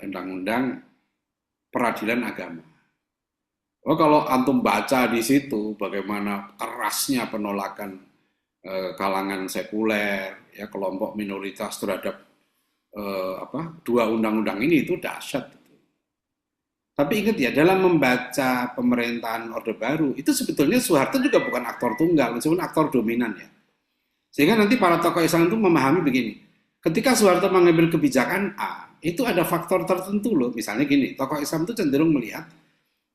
Speaker 6: Undang-Undang Peradilan Agama. Oh, kalau antum baca di situ bagaimana kerasnya penolakan kalangan sekuler, ya kelompok minoritas terhadap dua undang-undang ini, itu dahsyat. Tapi ingat ya, dalam membaca pemerintahan Orde Baru itu sebetulnya Soeharto juga bukan aktor tunggal, meskipun aktor dominan ya. Sehingga nanti para tokoh Islam itu memahami begini, ketika Soeharto mengambil kebijakan A, itu ada faktor tertentu loh. Misalnya gini, tokoh Islam itu cenderung melihat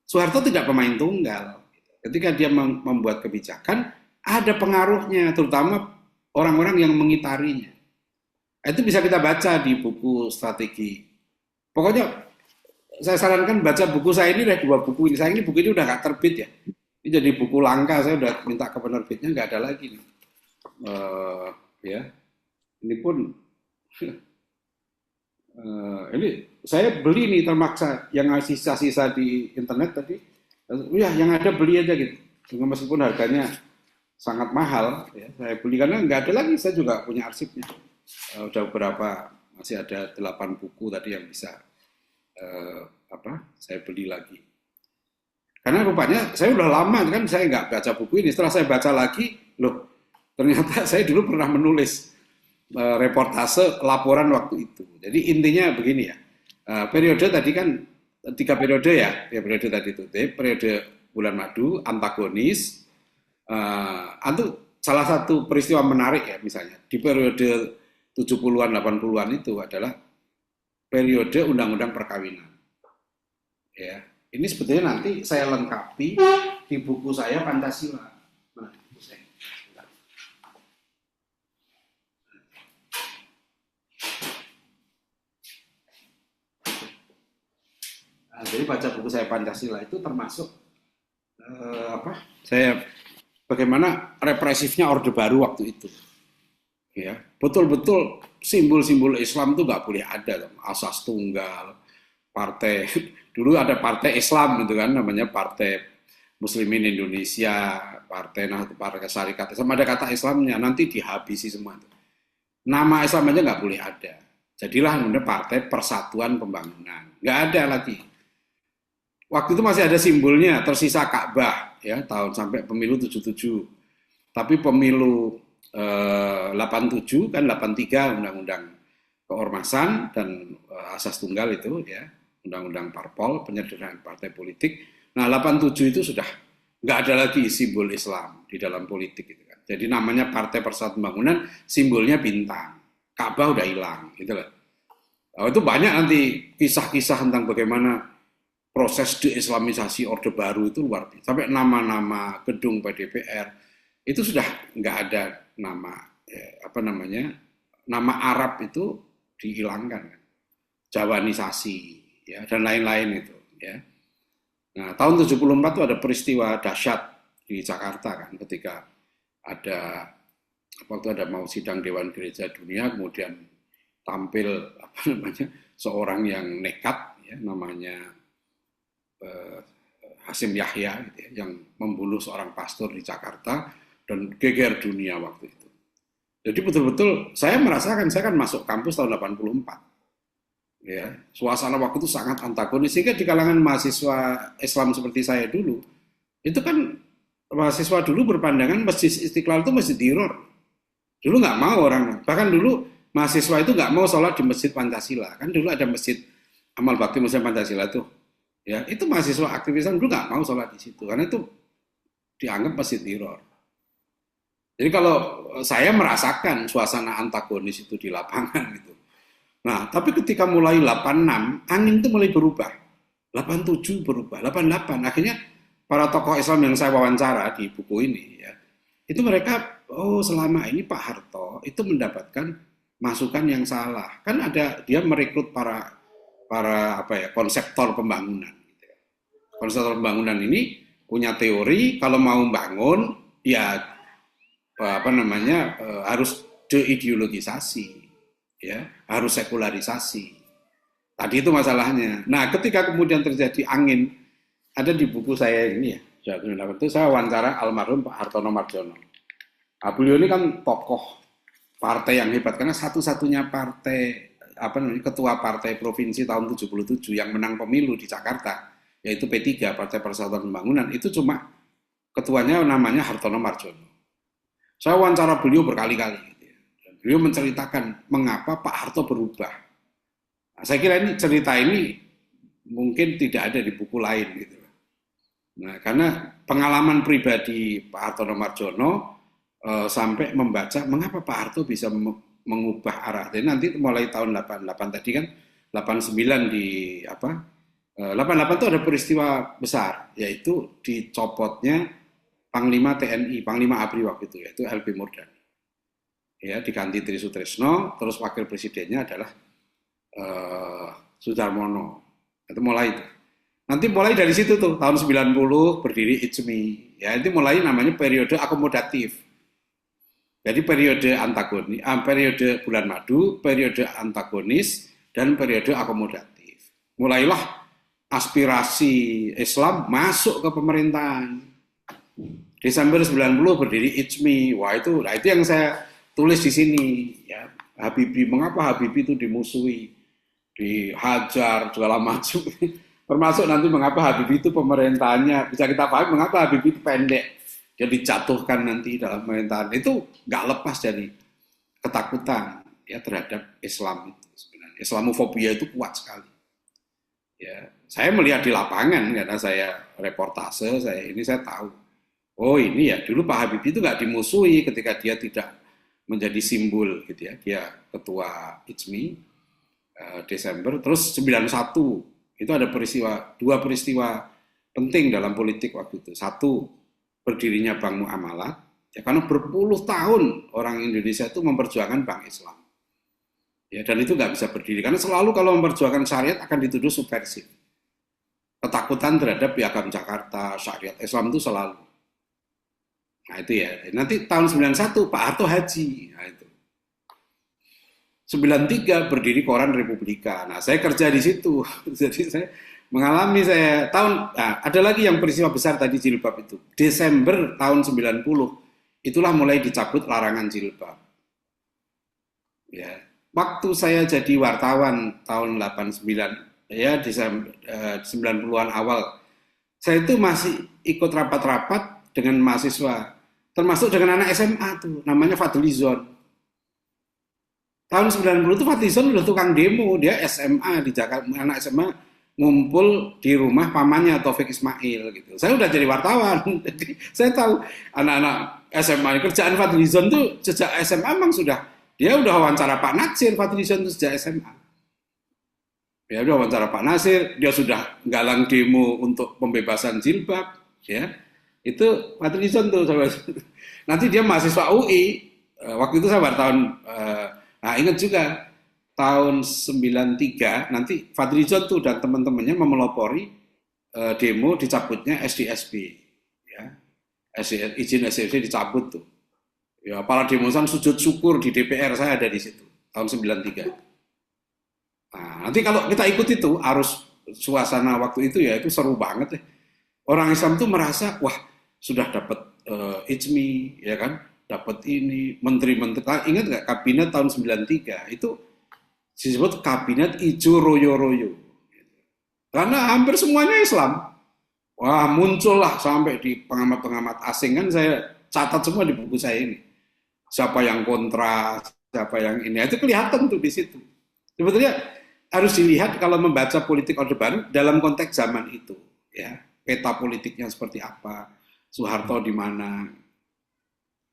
Speaker 6: Soeharto tidak pemain tunggal. Ketika dia membuat kebijakan, ada pengaruhnya, terutama orang-orang yang mengitarinya. Itu bisa kita baca di buku strategi. Pokoknya saya sarankan baca buku saya ini, dua buku ini. Saya ini buku ini udah nggak terbit ya. Ini jadi buku langka, saya udah minta ke penerbitnya, nggak ada lagi nih. Ya, ini pun ini saya beli nih termaksa, yang sisa-sisa di internet tadi. Ya, yang ada beli aja gitu. Meskipun harganya sangat mahal, ya, saya beli karena nggak ada lagi. Saya juga punya arsipnya. Udah beberapa, masih ada 8 buku tadi yang bisa saya beli lagi. Karena rupanya saya udah lama kan saya nggak baca buku ini. Setelah saya baca lagi, loh ternyata saya dulu pernah menulis reportase laporan waktu itu. Jadi intinya begini ya, periode tadi kan 3 periode ya periode tadi itu. Periode bulan madu, antagonis, itu salah satu peristiwa menarik ya, misalnya di periode 70-an 80-an itu adalah periode undang-undang perkawinan. Ya, ini sebetulnya nanti saya lengkapi di buku saya Pancasila. Jadi baca buku saya Pancasila itu termasuk bagaimana represifnya Orde Baru waktu itu. Ya, betul-betul simbol-simbol Islam itu nggak boleh ada, asas tunggal, partai. Dulu ada partai Islam gitu kan, namanya Partai Muslimin Indonesia, Partai Nahdlatul Partai Syarikat Islam, ada kata Islamnya, nanti dihabisi semua itu. Nama Islam aja nggak boleh ada. Jadilah namanya Partai Persatuan Pembangunan. Nggak ada lagi. Waktu itu masih ada simbolnya, tersisa Ka'bah ya, tahun sampai pemilu 77. Tapi pemilu 87 kan 83 undang-undang keormasan dan asas tunggal itu ya, undang-undang parpol, penyederhanaan partai politik. Nah, 87 itu sudah nggak ada lagi simbol Islam di dalam politik itu kan. Jadi namanya Partai Persatuan Pembangunan, simbolnya bintang. Ka'bah udah hilang, gitu loh. Nah, itu banyak nanti kisah-kisah tentang bagaimana proses deislamisasi Orde Baru itu luar biasa. Sampai nama-nama gedung PDPR itu sudah nggak ada nama nama Arab itu dihilangkan, Jawanisasi, ya, dan lain-lain itu, ya. Nah, tahun 74 itu ada peristiwa dahsyat di Jakarta kan, ketika ada waktu ada mau sidang Dewan Gereja Dunia, kemudian tampil seorang yang nekat, ya, namanya Hasim Yahya, gitu ya, yang membunuh seorang pastor di Jakarta dan geger dunia waktu itu. Jadi betul-betul saya merasakan, saya kan masuk kampus tahun 84. Ya, suasana waktu itu sangat antagonis, sehingga di kalangan mahasiswa Islam seperti saya dulu, itu kan mahasiswa dulu berpandangan Masjid Istiqlal itu masjid teror. Dulu nggak mau orang, bahkan dulu mahasiswa itu nggak mau sholat di Masjid Pancasila. Kan dulu ada Masjid Amal Bakti Muslim Pancasila tuh. Ya, itu mahasiswa aktivisan dulu nggak mau sholat di situ, karena itu dianggap masjid teror. Jadi kalau saya merasakan suasana antagonis itu di lapangan gitu. Nah, tapi ketika mulai 86, angin itu mulai berubah. 87 berubah, 88. Akhirnya para tokoh Islam yang saya wawancara di buku ini, ya, itu mereka, selama ini Pak Harto itu mendapatkan masukan yang salah. Kan ada dia merekrut para konseptor pembangunan. Gitu ya. Konseptor pembangunan ini punya teori kalau mau bangun, ya harus deideologisasi. Ya, harus sekularisasi. Tadi itu masalahnya. Nah, ketika kemudian terjadi angin, ada di buku saya ini ya, itu saya wawancara almarhum Pak Hartono Mardjono. Nah, beliau ini kan tokoh partai yang hebat, karena satu-satunya partai, ketua partai provinsi tahun 77 yang menang pemilu di Jakarta, yaitu P3, Partai Persatuan Pembangunan, itu cuma ketuanya namanya Hartono Mardjono. Saya wawancara beliau berkali-kali. Beliau menceritakan mengapa Pak Harto berubah. Nah, saya kira cerita ini mungkin tidak ada di buku lain gitu. Nah, karena pengalaman pribadi Pak Hartono Mardjono sampai membaca mengapa Pak Harto bisa mengubah arah. Jadi nanti mulai tahun 88 tadi kan 89 88 itu ada peristiwa besar, yaitu dicopotnya Panglima TNI, Panglima ABRI waktu itu, yaitu LB Murdani. Ya, diganti Tri Sutresno, terus wakil presidennya adalah Sudarmono. Itu mulai itu. Nanti mulai dari situ tuh, tahun 90 berdiri IJMI. Ya, itu mulai namanya periode akomodatif. Jadi periode antagonis, periode bulan madu, periode antagonis, dan periode akomodatif. Mulailah aspirasi Islam masuk ke pemerintahan. Desember 90 berdiri IJMI. Wah, itu yang saya tulis di sini, ya, Habibie, mengapa Habibie itu dimusuhi, dihajar, segala macam. Termasuk nanti mengapa Habibie itu pemerintahannya, bisa kita paham mengapa Habibie itu pendek, dia dijatuhkan nanti dalam pemerintahan. Itu nggak lepas dari ketakutan, ya, terhadap Islam itu sebenarnya. Islamofobia itu kuat sekali. Ya, saya melihat di lapangan karena saya reportase, saya tahu. Oh, ini ya, dulu Pak Habibie itu nggak dimusuhi ketika dia tidak menjadi simbol gitu ya, dia ketua IJMI Desember, terus 91 itu ada dua peristiwa penting dalam politik waktu itu. Satu, berdirinya Bank Muamalat, ya, karena berpuluh tahun orang Indonesia itu memperjuangkan bank Islam, ya, dan itu nggak bisa berdiri karena selalu kalau memperjuangkan syariat akan dituduh subversif. Ketakutan terhadap Piagam Jakarta, syariat Islam itu selalu. Nah, itu ya. Nanti tahun 91 Pak Harto haji. Nah, itu. 93 berdiri koran Republika. Nah, saya kerja di situ. Jadi saya mengalami ada lagi yang peristiwa besar tadi jilbab itu. Desember tahun 90 itulah mulai dicabut larangan jilbab. Ya. Waktu saya jadi wartawan tahun 89, ya, Desember 90-an awal. Saya itu masih ikut rapat-rapat dengan mahasiswa, termasuk dengan anak SMA tuh, namanya Fadlizon. Tahun 90 itu Fadlizon udah tukang demo, dia SMA di Jakarta, anak SMA ngumpul di rumah pamannya Taufik Ismail gitu. Saya udah jadi wartawan, jadi saya tahu anak-anak SMA kerjaan Fadlizon tuh sejak SMA memang sudah dia udah wawancara Pak Natsir. Fadlizon tuh sejak SMA. Ya udah wawancara Pak Nasir, dia sudah galang demo untuk pembebasan jilbab, ya. Itu Fadlizon tuh, nanti dia mahasiswa UI. Waktu itu saya wartawan, nah ingat juga tahun 93 nanti Fadlizon tuh dan teman-temannya memelopori demo dicabutnya SDSB, ya. Izin SDSB dicabut tuh. Ya, para demonstran sujud syukur di DPR, saya ada di situ tahun 93. Nah, nanti kalau kita ikut itu arus suasana waktu itu ya itu seru banget ya. Orang Islam tuh merasa wah sudah dapat ijmi ya kan, dapat ini menteri-menteri. Ingat nggak kabinet tahun 93 itu disebut kabinet ijo royo-royo. Karena hampir semuanya Islam. Wah muncullah sampai di pengamat-pengamat asing kan saya catat semua di buku saya ini. Siapa yang kontra, siapa yang ini, itu kelihatan tuh di situ. Sebetulnya harus dilihat kalau membaca politik Orde Baru dalam konteks zaman itu, ya peta politiknya seperti apa, Soeharto di mana.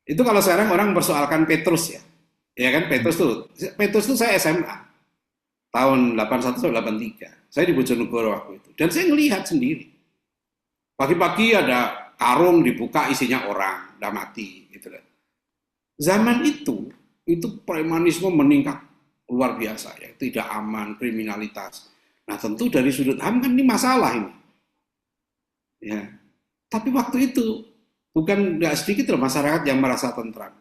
Speaker 6: Itu kalau sekarang orang mempersoalkan Petrus ya kan Petrus tuh saya SMA tahun 81 sampai 83, saya di Bojonegoro waktu itu, dan saya melihat sendiri pagi-pagi ada karung dibuka isinya orang, udah mati, gitu kan. Zaman itu premanisme meningkat luar biasa ya, tidak aman, kriminalitas. Nah tentu dari sudut HAM kan ini masalah ini. Ya, tapi waktu itu bukan nggak sedikit loh masyarakat yang merasa tentram.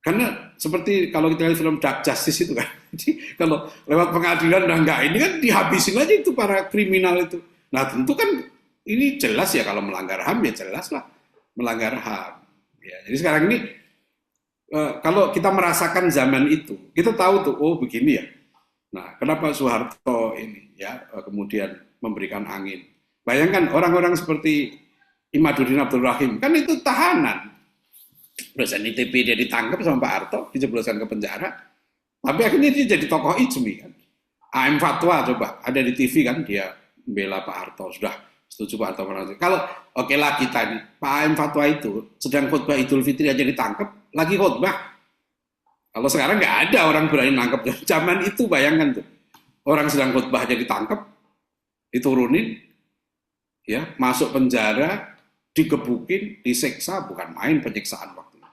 Speaker 6: Karena seperti kalau kita lihat film Dark Justice itu kan, jadi kalau lewat pengadilan dan nggak ini kan dihabisin aja itu para kriminal itu. Nah tentu kan ini jelas ya kalau melanggar HAM ya jelas lah melanggar HAM. Ya, jadi sekarang ini kalau kita merasakan zaman itu, kita tahu tuh, oh begini ya. Nah, kenapa Soeharto ini ya kemudian memberikan angin? Bayangkan orang-orang seperti Imaduddin Abdul Rahim, kan itu tahanan. Dosen ITB dia ditangkap sama Pak Harto, dijebloskan ke penjara. Tapi akhirnya dia jadi tokoh ijmi kan. AM Fatwa coba, ada di TV kan dia membela Pak Harto, sudah setuju Pak Harto. Kalau oke lah kita nih, Pak AM Fatwa itu sedang khutbah Idul Fitri aja ditangkap, lagi khutbah. Kalau sekarang nggak ada orang berani nangkep. Zaman itu bayangkan tuh, orang sedang khutbah aja ditangkap, diturunin, ya masuk penjara, digebukin, disiksa, bukan main penyiksaan waktu itu.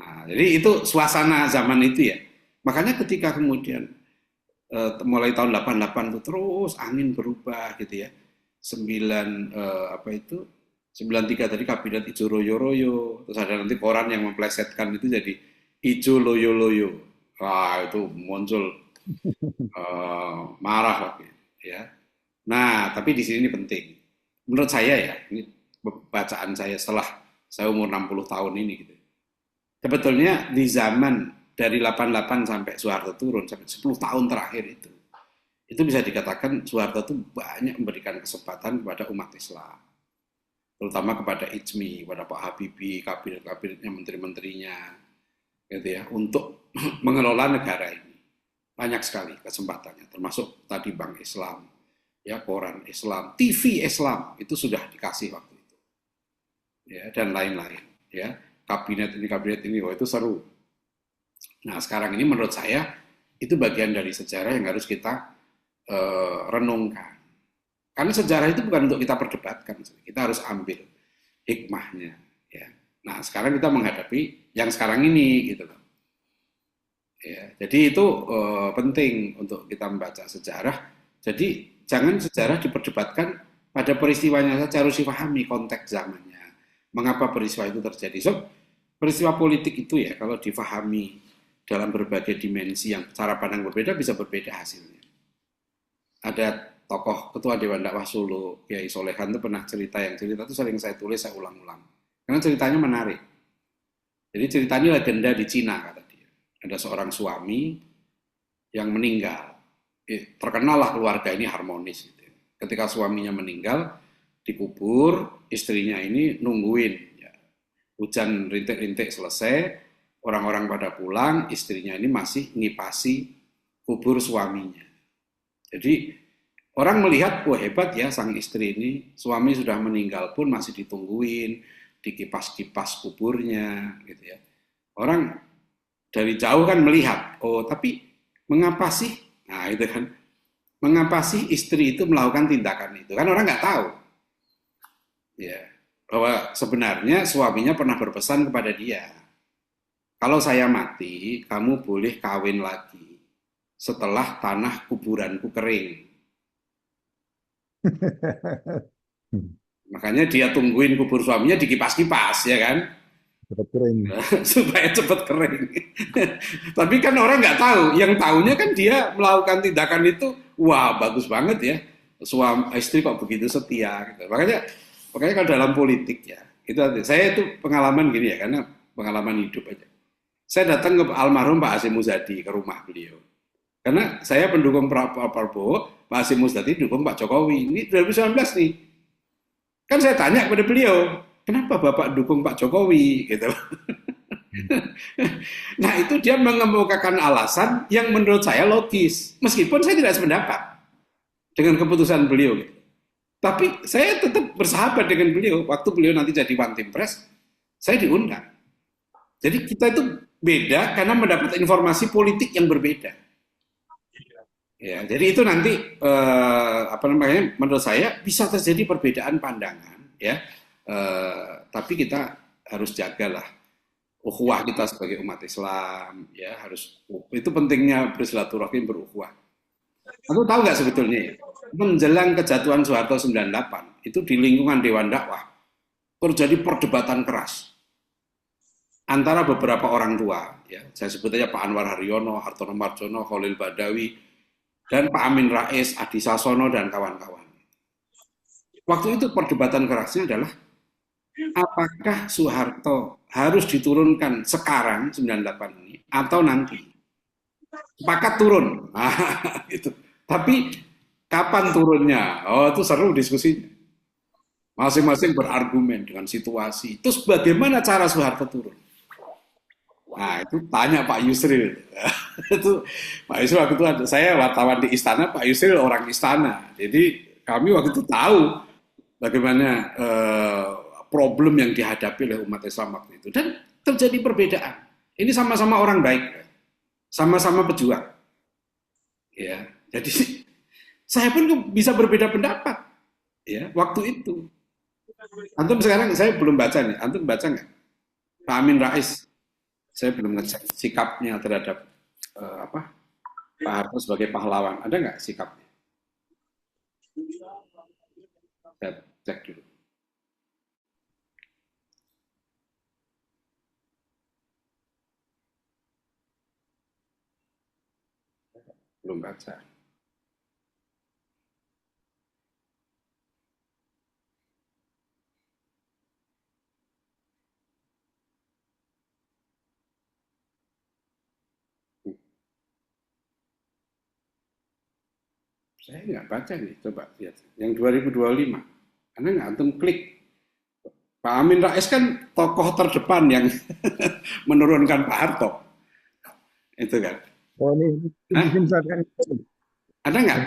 Speaker 6: Nah, jadi itu suasana zaman itu ya. Makanya ketika kemudian mulai tahun 88 itu terus angin berubah gitu ya. 93 tadi kabinet ijo royo-royo, terus ada nanti koran yang memplesetkan itu jadi ijo loyo-loyo. Wah, itu muncul marah waktu itu, ya. Nah, tapi di sini ini penting. Menurut saya ya, ini bacaan saya setelah saya umur 60 tahun ini gitu. Sebetulnya di zaman dari 88 sampai Soeharto turun sampai 10 tahun terakhir itu bisa dikatakan Soeharto itu banyak memberikan kesempatan kepada umat Islam, terutama kepada ijmi, kepada Pak Habibie, kabinet-kabinetnya, menteri-menterinya, gitu ya, untuk mengelola negara ini. Banyak sekali kesempatannya, termasuk tadi Bank Islam, ya koran Islam, TV Islam itu sudah dikasih waktu itu, ya dan lain-lain, ya kabinet ini, wah itu seru. Nah sekarang ini menurut saya itu bagian dari sejarah yang harus kita renungkan. Karena sejarah itu bukan untuk kita perdebatkan, kita harus ambil hikmahnya. Ya. Nah sekarang kita menghadapi yang sekarang ini, gitu loh. Ya, jadi itu penting untuk kita membaca sejarah. Jadi jangan sejarah diperdebatkan pada peristiwanya saja, harus dipahami konteks zamannya. Mengapa peristiwa itu terjadi? So, peristiwa politik itu ya kalau difahami dalam berbagai dimensi yang cara pandang berbeda bisa berbeda hasilnya. Ada tokoh ketua Dewan Dakwah Solo, Kiai Solehan itu pernah cerita itu sering saya tulis, saya ulang-ulang. Karena ceritanya menarik. Jadi ceritanya legenda di Cina kata dia. Ada seorang suami yang meninggal. Terkenal lah keluarga ini harmonis. Gitu. Ketika suaminya meninggal, dikubur, istrinya ini nungguin. Ya. Hujan rintik-rintik selesai, orang-orang pada pulang, istrinya ini masih ngipasi kubur suaminya. Jadi Orang melihat, wah hebat ya sang istri ini, suami sudah meninggal pun masih ditungguin, dikipas-kipas kuburnya, gitu ya. Orang dari jauh kan melihat, oh tapi mengapa sih? Nah itu kan, mengapa sih istri itu melakukan tindakan itu? Kan orang nggak tahu, ya, bahwa sebenarnya suaminya pernah berpesan kepada dia, kalau saya mati, kamu boleh kawin lagi setelah tanah kuburanku kering. Makanya dia tungguin kubur suaminya dikipas-kipas, ya kan?
Speaker 2: Cepat kering.
Speaker 6: Supaya cepat kering. Tapi kan orang nggak tahu. Yang tahunya kan dia melakukan tindakan itu, wah bagus banget ya. Suami istri kok begitu setia. Gitu. Makanya kalau dalam politik ya, itu saya itu pengalaman gini ya, karena pengalaman hidup aja. Saya datang ke almarhum Pak Hasyim Muzadi ke rumah beliau. Karena saya pendukung Pak Prabowo, Pak Hasyim Muzadi dukung Pak Jokowi. Ini 2019 nih. Kan saya tanya kepada beliau, kenapa Bapak dukung Pak Jokowi? Gitu. Nah itu dia mengemukakan alasan yang menurut saya logis. Meskipun saya tidak sependapat dengan keputusan beliau. Gitu. Tapi saya tetap bersahabat dengan beliau. Waktu beliau nanti jadi One Team Press, saya diundang. Jadi kita itu beda karena mendapat informasi politik yang berbeda. Ya, jadi itu nanti menurut saya bisa terjadi perbedaan pandangan, ya. Tapi kita harus jagalah ukhuwah kita sebagai umat Islam, ya harus itu pentingnya bersilaturahim berukhuwah. Aku tahu nggak sebetulnya menjelang kejatuhan Soeharto 98 itu di lingkungan Dewan Dakwah terjadi perdebatan keras antara beberapa orang tua, ya saya sebut aja Pak Anwar Haryono, Hartono Marjono, Khalil Badawi, dan Pak Amin Rais, Adi Sasono, dan kawan-kawan. Waktu itu perdebatan kerasnya adalah apakah Soeharto harus diturunkan sekarang 98 ini atau nanti? Sepakat turun. Nah, itu. Tapi kapan turunnya? Oh, itu seru diskusinya. Masing-masing berargumen dengan situasi. Terus bagaimana cara Soeharto turun? Nah, itu tanya Pak Yusril. Itu Pak Yusril waktu itu saya wartawan di istana, Pak Yusril orang istana. Jadi kami waktu itu tahu bagaimana problem yang dihadapi oleh umat Islam waktu itu. Dan terjadi perbedaan. Ini sama-sama orang baik, sama-sama pejuang. Ya, jadi saya pun bisa berbeda pendapat. Ya, waktu itu. Antum sekarang saya belum baca nih. Antum baca nggak? Pak Amin Rais. Saya belum ngecek sikapnya terhadap Pak Harto sebagai pahlawan. Ada nggak sikapnya? Saya cek dulu. Belum baca. Saya nggak baca nih, coba lihat. Yang 2025. Karena nggak antum klik. Pak Amin Rais kan tokoh terdepan yang menurunkan Pak Harto. Itu kan.
Speaker 2: Oh ini misalkan
Speaker 6: Ada nggak?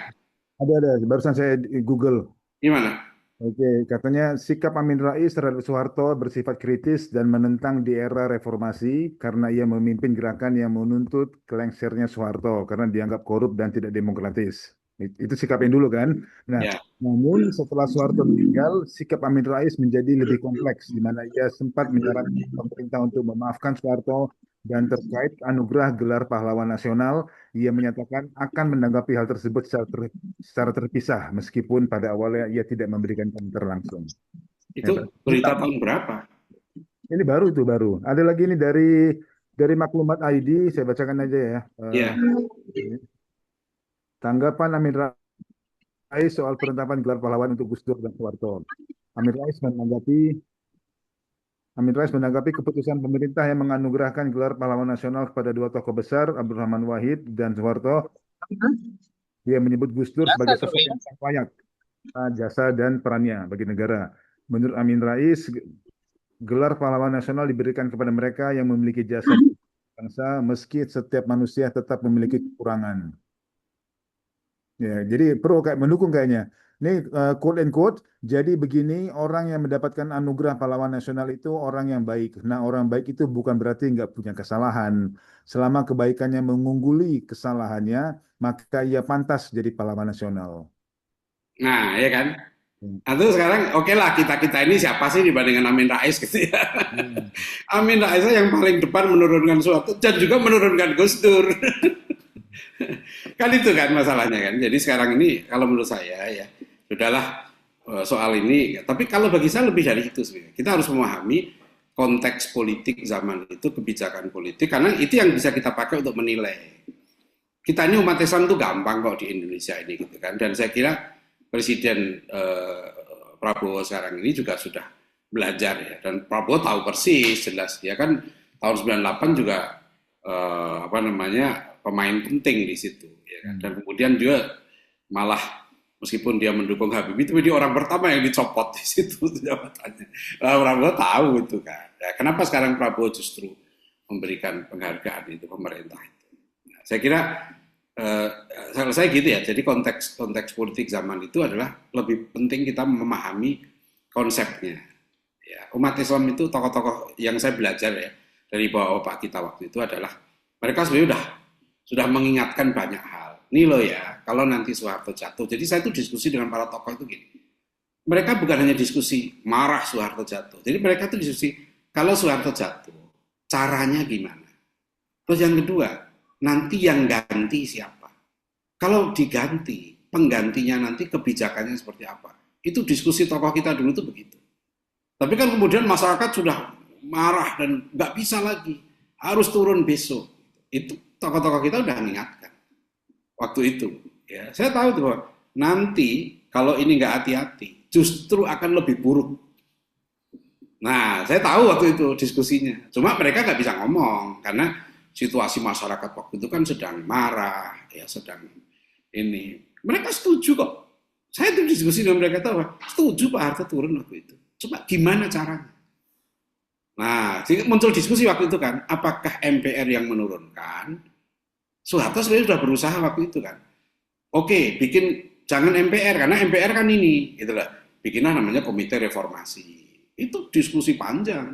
Speaker 2: ada. Barusan saya di Google.
Speaker 6: Gimana?
Speaker 2: Oke, katanya sikap Amin Rais terhadap Soeharto bersifat kritis dan menentang di era reformasi karena ia memimpin gerakan yang menuntut kelengsernya Soeharto karena dianggap korup dan tidak demokratis. Itu sikapnya dulu kan. Nah,
Speaker 6: Ya.
Speaker 2: namun setelah Soeharto meninggal, sikap Amin Rais menjadi lebih kompleks, di mana ia sempat menyarankan pemerintah untuk memaafkan Soeharto dan terkait anugerah gelar pahlawan nasional, ia menyatakan akan menanggapi hal tersebut secara terpisah, meskipun pada awalnya ia tidak memberikan komentar langsung.
Speaker 6: Itu berita tahun berapa?
Speaker 2: Ini baru. Ada lagi ini dari Maklumat ID, saya bacakan aja ya.
Speaker 6: Iya.
Speaker 2: Tanggapan Amin Rais soal penetapan gelar pahlawan untuk Gus Dur dan Soeharto. Amin Rais menanggapi keputusan pemerintah yang menganugerahkan gelar pahlawan nasional kepada dua tokoh besar, Abdurrahman Wahid dan Soeharto. Dia menyebut Gus Dur sebagai sosok yang layak jasa dan perannya bagi negara. Menurut Amin Rais, gelar pahlawan nasional diberikan kepada mereka yang memiliki jasa bangsa, meski setiap manusia tetap memiliki kekurangan. Ya, jadi pro kayak mendukung kayaknya. Ini quote and quote. Jadi begini, orang yang mendapatkan anugerah pahlawan nasional itu orang yang baik. Nah, orang baik itu bukan berarti nggak punya kesalahan. Selama kebaikannya mengungguli kesalahannya, maka ia pantas jadi pahlawan nasional.
Speaker 6: Nah, ya kan?
Speaker 2: Hmm.
Speaker 6: Atau sekarang oke lah kita ini siapa sih dibandingkan Amin Rais gitu ya.
Speaker 2: Hmm.
Speaker 6: Amin Rais yang paling depan menurunkan suatu dan juga menurunkan Gus Dur. Kan itu kan masalahnya kan. Jadi sekarang ini kalau menurut saya ya sudahlah soal ini. Tapi kalau bagi saya lebih dari itu sebenarnya. Kita harus memahami konteks politik zaman itu, kebijakan politik, karena itu yang bisa kita pakai untuk menilai. Kita ini umat Islam tuh gampang kok di Indonesia ini gitu kan. Dan saya kira Presiden Prabowo sekarang ini juga sudah belajar ya. Dan Prabowo tahu persis jelas dia kan tahun 98 juga apa namanya pemain penting di situ ya kan. Dan kemudian dia malah meskipun dia mendukung Habibie, tapi dia orang pertama yang dicopot di situ jabatannya. Prabowo tahu itu kan. Ya, kenapa sekarang Prabowo justru memberikan penghargaan itu pemerintah itu? Nah, saya kira saya gitu ya. Jadi konteks politik zaman itu adalah lebih penting kita memahami konsepnya. Ya, umat Islam itu tokoh-tokoh yang saya belajar ya dari bapak kita waktu itu adalah mereka sebenarnya sudah mengingatkan banyak hal. Ini loh ya, kalau nanti Soeharto jatuh. Jadi saya itu diskusi dengan para tokoh itu gini. Mereka bukan hanya diskusi marah Soeharto jatuh. Jadi mereka itu diskusi kalau Soeharto jatuh, caranya gimana? Terus yang kedua, nanti yang ganti siapa? Kalau diganti, penggantinya nanti kebijakannya seperti apa? Itu diskusi tokoh kita dulu itu begitu. Tapi kan kemudian masyarakat sudah marah dan nggak bisa lagi, harus turun besok. Itu tokoh-tokoh kita udah mengingatkan waktu itu. Ya, saya tahu tuh bahwa nanti kalau ini nggak hati-hati, justru akan lebih buruk. Nah, saya tahu waktu itu diskusinya. Cuma mereka nggak bisa ngomong karena situasi masyarakat waktu itu kan sedang marah, ya sedang ini. Mereka setuju kok. Saya tuh diskusi dengan mereka tahu, setuju Pak Harto turun waktu itu. Coba gimana caranya? Nah, muncul diskusi waktu itu kan, apakah MPR yang menurunkan? Soeharto sebenarnya sudah berusaha waktu itu kan. Oke, jangan MPR karena MPR kan ini, gitu lah. Bikinlah namanya Komite Reformasi. Itu diskusi panjang.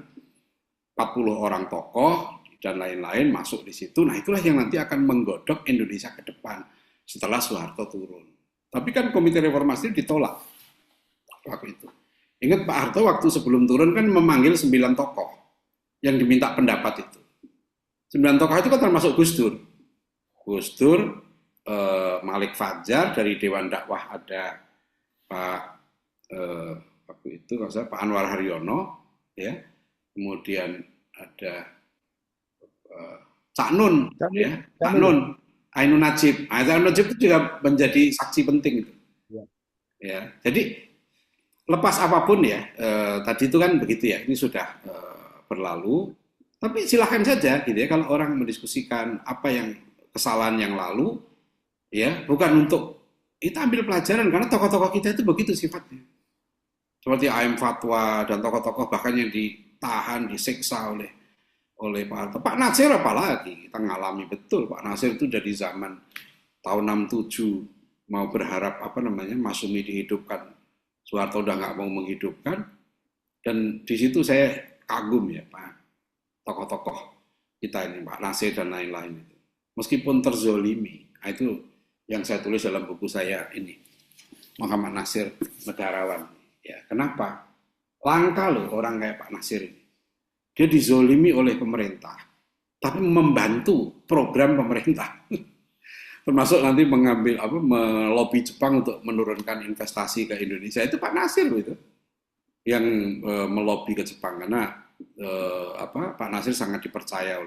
Speaker 6: 40 orang tokoh dan lain-lain masuk di situ. Nah, itulah yang nanti akan menggodok Indonesia ke depan setelah Soeharto turun. Tapi kan Komite Reformasi ditolak waktu itu. Ingat Pak Harto waktu sebelum turun kan memanggil 9 tokoh yang diminta pendapat itu. 9 tokoh itu kan termasuk Gus Dur. Gus Dur, Malik Fajar dari Dewan Dakwah ada Pak waktu itu Pak Anwar Haryono, ya. Kemudian ada Cak Nun, ya, Cak Nun, Ainun Najib. Ainun Najib itu juga menjadi saksi penting itu. Ya, jadi lepas apapun ya, tadi itu kan begitu ya, ini sudah berlalu, tapi silahkan saja gitu ya, kalau orang mendiskusikan apa yang kesalahan yang lalu, ya bukan untuk kita ambil pelajaran, karena tokoh-tokoh kita itu begitu sifatnya. Seperti A.M. Fatwa dan tokoh-tokoh bahkan yang ditahan, disiksa oleh Pak Harto. Pak Nasir apalagi, kita ngalami betul, Pak Nasir itu dari zaman tahun 67, mau berharap Masyumi dihidupkan, Soeharto udah nggak mau menghidupkan, dan di situ saya kagum ya Pak, tokoh-tokoh kita ini, Pak Nasir dan lain-lain itu. Meskipun terzolimi, itu yang saya tulis dalam buku saya ini, Muhammad Nasir Negarawan. Ya, kenapa? Langka loh orang kayak Pak Nasir ini. Dia dizolimi oleh pemerintah, tapi membantu program pemerintah. Termasuk nanti melobi Jepang untuk menurunkan investasi ke Indonesia. Itu Pak Nasir itu yang melobi ke Jepang karena Pak Nasir sangat dipercaya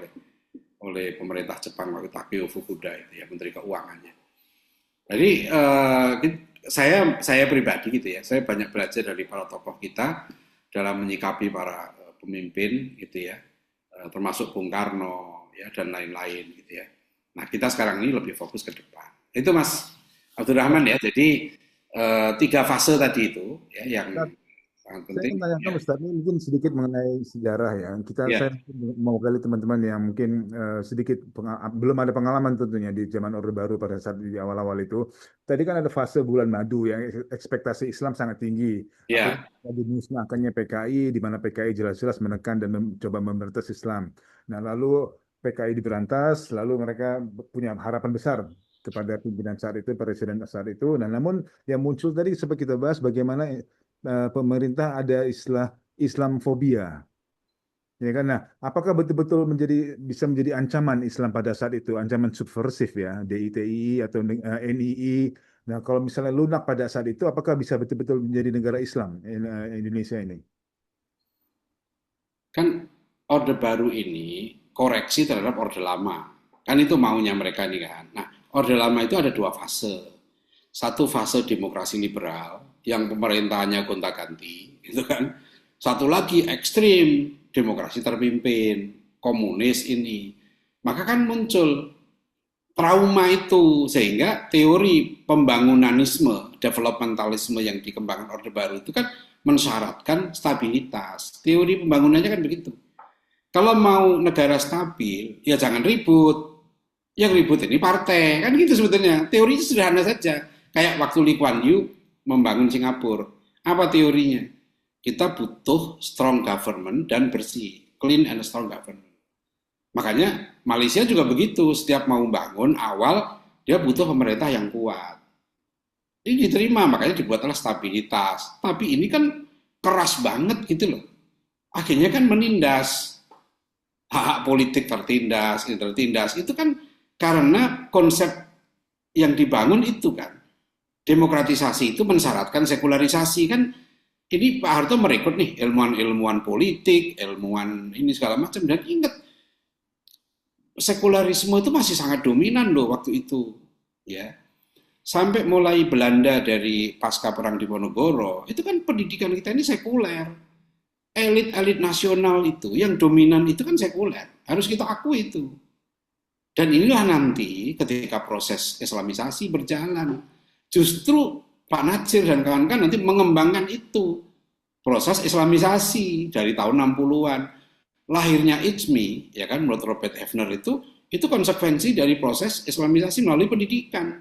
Speaker 6: oleh pemerintah Jepang waktu Takeo Fukuda itu ya, Menteri Keuangannya. Jadi saya pribadi gitu ya, saya banyak belajar dari para tokoh kita dalam menyikapi para pemimpin gitu ya, termasuk Bung Karno ya dan lain-lain gitu ya. Nah, kita sekarang ini lebih fokus ke depan. Itu Mas Abdurrahman ya. Jadi 3 fase tadi itu ya yang sangat
Speaker 2: Saya
Speaker 6: penting.
Speaker 2: ingin tanyakan
Speaker 6: Ya,
Speaker 2: Ustaz, ini mungkin sedikit mengenai sejarah ya. Saya
Speaker 6: ya,
Speaker 2: mewakili teman-teman yang mungkin sedikit belum ada pengalaman tentunya di zaman Orde Baru pada saat di awal-awal itu. Tadi kan ada fase bulan madu yang ekspektasi Islam sangat tinggi. Apalagi
Speaker 6: ya.
Speaker 2: dimusnahkannya PKI, di mana PKI jelas-jelas menekan dan mencoba memberantas Islam. Nah, lalu PKI diberantas, lalu mereka punya harapan besar kepada pimpinan saat itu, presiden saat itu. Nah, namun yang muncul tadi seperti kita bahas bagaimana pemerintah ada istilah Islamfobia. Ya kan? Nah, apakah betul-betul bisa menjadi ancaman Islam pada saat itu, ancaman subversif ya, DITI atau NII. Nah, kalau misalnya lunak pada saat itu, apakah bisa betul-betul menjadi negara Islam Indonesia ini?
Speaker 6: Kan Orde Baru ini koreksi terhadap Orde Lama. Kan itu maunya mereka nih kan. Nah, Orde Lama itu ada dua fase. Satu fase demokrasi liberal yang pemerintahannya gonta-ganti, gitu kan. Satu lagi ekstrim, demokrasi terpimpin, komunis ini. Maka kan muncul trauma itu sehingga teori pembangunanisme, developmentalisme yang dikembangkan Orde Baru itu kan mensyaratkan stabilitas. Teori pembangunannya kan begitu. Kalau mau negara stabil, ya jangan ribut. Yang ribut ini partai, kan gitu sebetulnya. Teorinya sederhana saja. Kayak waktu Lee Kuan Yew membangun Singapura. Apa teorinya? Kita butuh strong government dan bersih. Clean and strong government. Makanya Malaysia juga begitu, setiap mau bangun awal dia butuh pemerintah yang kuat. Ini diterima, makanya dibuatlah stabilitas. Tapi ini kan keras banget gitu loh. Akhirnya kan menindas, hak-hak politik tertindas, ini tertindas. Itu kan karena konsep yang dibangun itu kan. Demokratisasi itu mensyaratkan sekularisasi kan. Ini Pak Harto merekrut nih ilmuwan-ilmuwan politik, ilmuwan ini segala macam. Dan ingat, sekularisme itu masih sangat dominan loh waktu itu, ya. Sampai mulai Belanda dari pasca perang Diponegoro, itu kan pendidikan kita ini sekuler. Elit-elit nasional itu yang dominan itu kan sekuler. Harus kita akui itu. Dan inilah nanti ketika proses Islamisasi berjalan, justru Pak Natsir dan kawan-kawan nanti mengembangkan itu. Proses Islamisasi dari tahun 60-an. Lahirnya IJMI, ya kan, menurut Robert Hefner itu konsekuensi dari proses Islamisasi melalui pendidikan.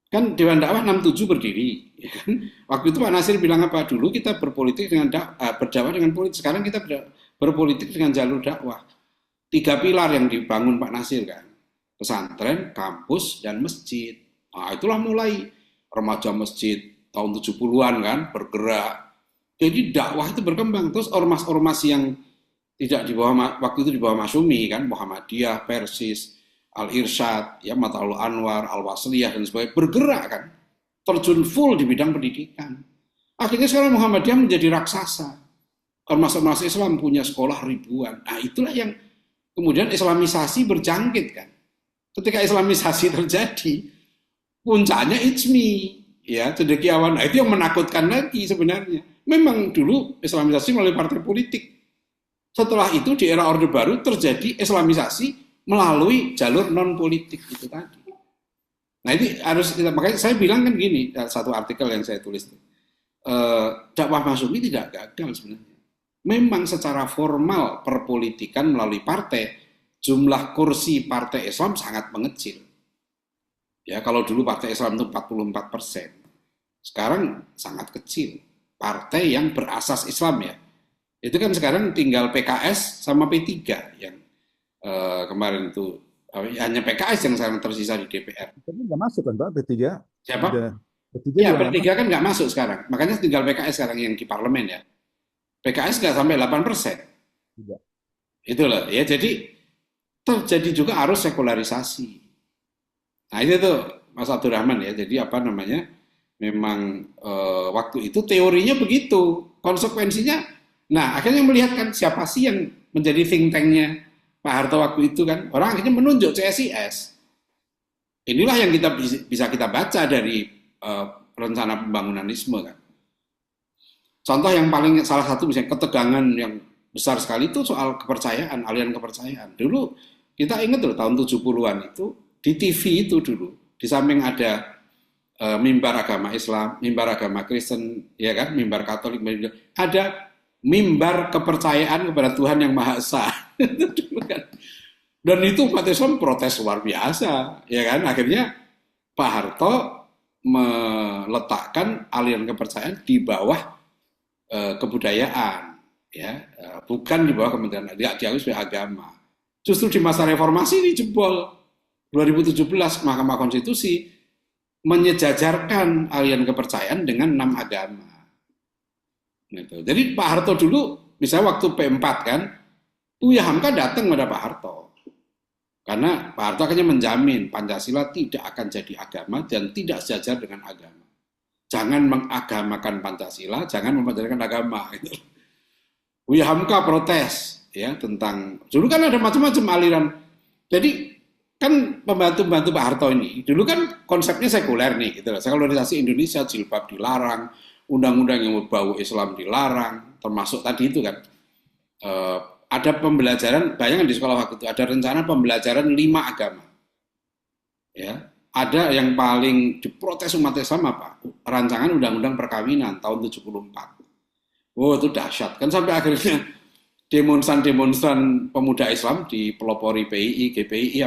Speaker 6: Kan Dewan Dakwah 67 berdiri, ya kan? Waktu itu Pak Nasir bilang apa? Dulu kita berpolitik dengan berdakwah dengan politik, sekarang kita berpolitik dengan jalur dakwah. 3 pilar yang dibangun Pak Nasir kan. Pesantren, kampus, dan masjid. Nah, itulah mulai remaja masjid tahun 70-an kan bergerak. Jadi dakwah itu berkembang. Terus ormas-ormas yang tidak di bawah waktu itu di bawah Masyumi kan, Muhammadiyah, Persis, Al-Irsyad, ya Mata'ul Anwar, Al-Wasliyah dan sebagainya bergerak kan, terjun full di bidang pendidikan. Akhirnya sekarang Muhammadiyah menjadi raksasa. Ormas-ormas Islam punya sekolah ribuan. Nah, itulah yang kemudian Islamisasi berjangkit kan. Ketika Islamisasi terjadi, puncaknya IJMI, ya cendekiawan. Nah, itu yang menakutkan lagi sebenarnya. Memang dulu Islamisasi melalui partai politik. Setelah itu di era Orde Baru terjadi Islamisasi melalui jalur non politik itu tadi. Nah ini harus kita, makanya saya bilang kan gini, satu artikel yang saya tulis, dakwah Masyumi tidak gagal sebenarnya. Memang secara formal perpolitikan melalui partai, jumlah kursi partai Islam sangat mengecil. Ya kalau dulu partai Islam itu 44%, sekarang sangat kecil. Partai yang berasas Islam ya, itu kan sekarang tinggal PKS sama P3 yang kemarin itu hanya PKS yang sekarang tersisa di DPR.
Speaker 2: Tapi nggak masuk kan Pak P3?
Speaker 6: Siapa?
Speaker 2: P3
Speaker 6: ya
Speaker 2: juga
Speaker 6: P3 kan nggak masuk sekarang. Makanya tinggal PKS sekarang yang di parlemen ya. PKS nggak sampai 8%.
Speaker 2: tidak.
Speaker 6: Itulah ya. Jadi terjadi juga arus sekularisasi. Nah itu tuh Mas Abdurrahman ya. Jadi apa namanya? Memang waktu itu teorinya begitu. Konsekuensinya, nah akhirnya melihatkan siapa sih yang menjadi think tank-nya Pak Harto waktu itu kan, orang akhirnya menunjuk CSIS. Inilah yang kita bisa kita baca dari rencana pembangunanisme kan. Contoh yang paling salah satu misalnya ketegangan yang besar sekali itu soal kepercayaan, aliran kepercayaan. Dulu kita ingat loh tahun 70-an itu di TV itu dulu, di samping ada mimbar agama Islam, mimbar agama Kristen, ya kan, mimbar Katolik, ada mimbar kepercayaan kepada Tuhan yang Maha Esa. Dan itu umat Islam protes luar biasa, ya kan. Akhirnya Pak Harto meletakkan aliran kepercayaan di bawah kebudayaan, ya, bukan di bawah Kementerian, tidak diakui sebagai agama. Justru di masa reformasi ini jebol 2017 Mahkamah Konstitusi menyejajarkan aliran kepercayaan dengan 6 agama. Gitu. Jadi Pak Harto dulu, misalnya waktu P4 kan, Buya Hamka datang pada Pak Harto. Karena Pak Harto akhirnya menjamin Pancasila tidak akan jadi agama dan tidak sejajar dengan agama. Jangan mengagamakan Pancasila, jangan mempercayai agama. Gitu. Buya Hamka protes ya tentang, dulu kan ada macam-macam aliran. Jadi kan pembantu-pembantu Pak Harto ini, dulu kan konsepnya sekuler nih, gitu. Sekularisasi Indonesia, jilbab dilarang, undang-undang yang berbau Islam dilarang, termasuk tadi itu kan. Ada pembelajaran, bayangkan di sekolah waktu itu, ada rencana pembelajaran 5 agama. Ya, ada yang paling diprotes umat Islam apa? Rancangan undang-undang perkawinan tahun 74. Oh, itu dahsyat. Kan sampai akhirnya demonstran-demonstran pemuda Islam dipelopori PII, GPII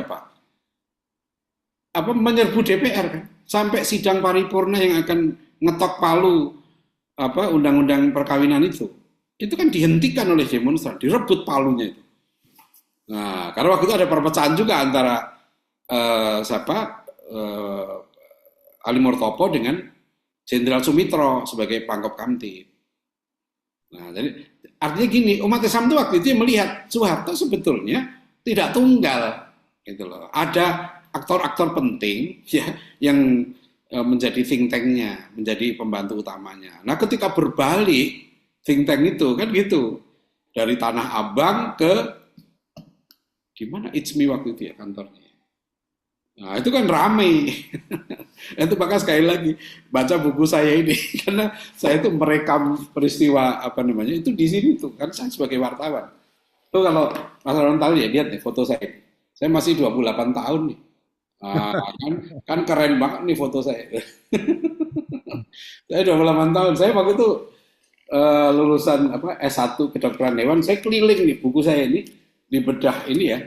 Speaker 6: menyerbu DPR kan. Sampai sidang paripurna yang akan ngetok palu undang-undang perkawinan itu kan dihentikan oleh demonstran, direbut palunya itu. Nah, karena waktu itu ada perpecahan juga antara Ali Murtopo dengan Jenderal Sumitro sebagai Pangkop Kamtib. Nah, jadi artinya gini, umat Islam itu waktu itu melihat Soeharto sebetulnya tidak tunggal, gitu loh. Ada aktor-aktor penting ya yang menjadi think tank-nya, menjadi pembantu utamanya. Nah, ketika berbalik think tank itu kan gitu, dari Tanah Abang ke di mana Itsmi waktu itu ya kantornya. Nah, itu kan ramai. Itu maka sekali lagi baca buku saya ini karena saya itu merekam peristiwa itu di sini tuh kan saya sebagai wartawan. Tuh kalau Mas Ron tahu ya, lihat nih foto saya. Saya masih 28 tahun nih. Kan keren banget nih foto saya. Saya 28 tahun. Saya waktu itu lulusan S1 kedokteran hewan. Saya keliling nih buku saya ini di bedah ini ya.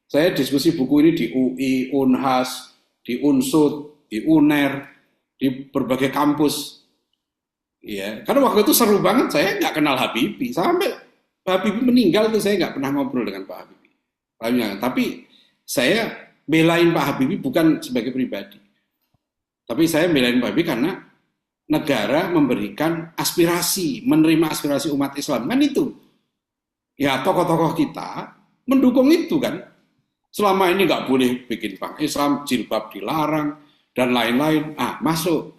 Speaker 6: Saya diskusi buku ini di UI, Unhas, di Unsud, di UNER, di berbagai kampus. Ya, karena waktu itu seru banget. Saya nggak kenal Habibie. Sampai Habibie meninggal itu saya nggak pernah ngobrol dengan Pak Habibie. Tapi saya belain Pak Habibie bukan sebagai pribadi. Tapi saya belain Pak Habibie karena negara memberikan aspirasi, menerima aspirasi umat Islam. Kan itu. Ya, tokoh-tokoh kita mendukung itu kan. Selama ini nggak boleh bikin bank Islam, jilbab dilarang, dan lain-lain. Masuk.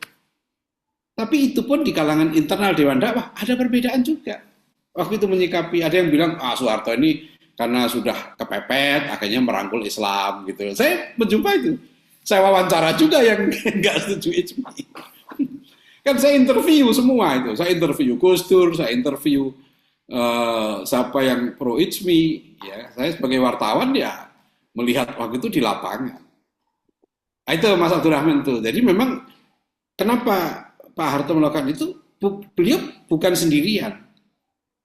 Speaker 6: Tapi itu pun di kalangan internal Dewan Dakwah ada perbedaan juga. Waktu itu menyikapi, ada yang bilang, Soeharto ini karena sudah kepepet, akhirnya merangkul Islam gitu. Saya menjumpai itu. Saya wawancara juga yang nggak setuju ijma. Kan saya interview semua itu. Saya interview Gus Dur, saya interview siapa yang pro ijmi. Ya, saya sebagai wartawan ya melihat waktu itu di lapangan. Itu Mas Abdurrahman tuh. Jadi memang kenapa Pak Harto melakukan itu? Beliau bukan sendirian.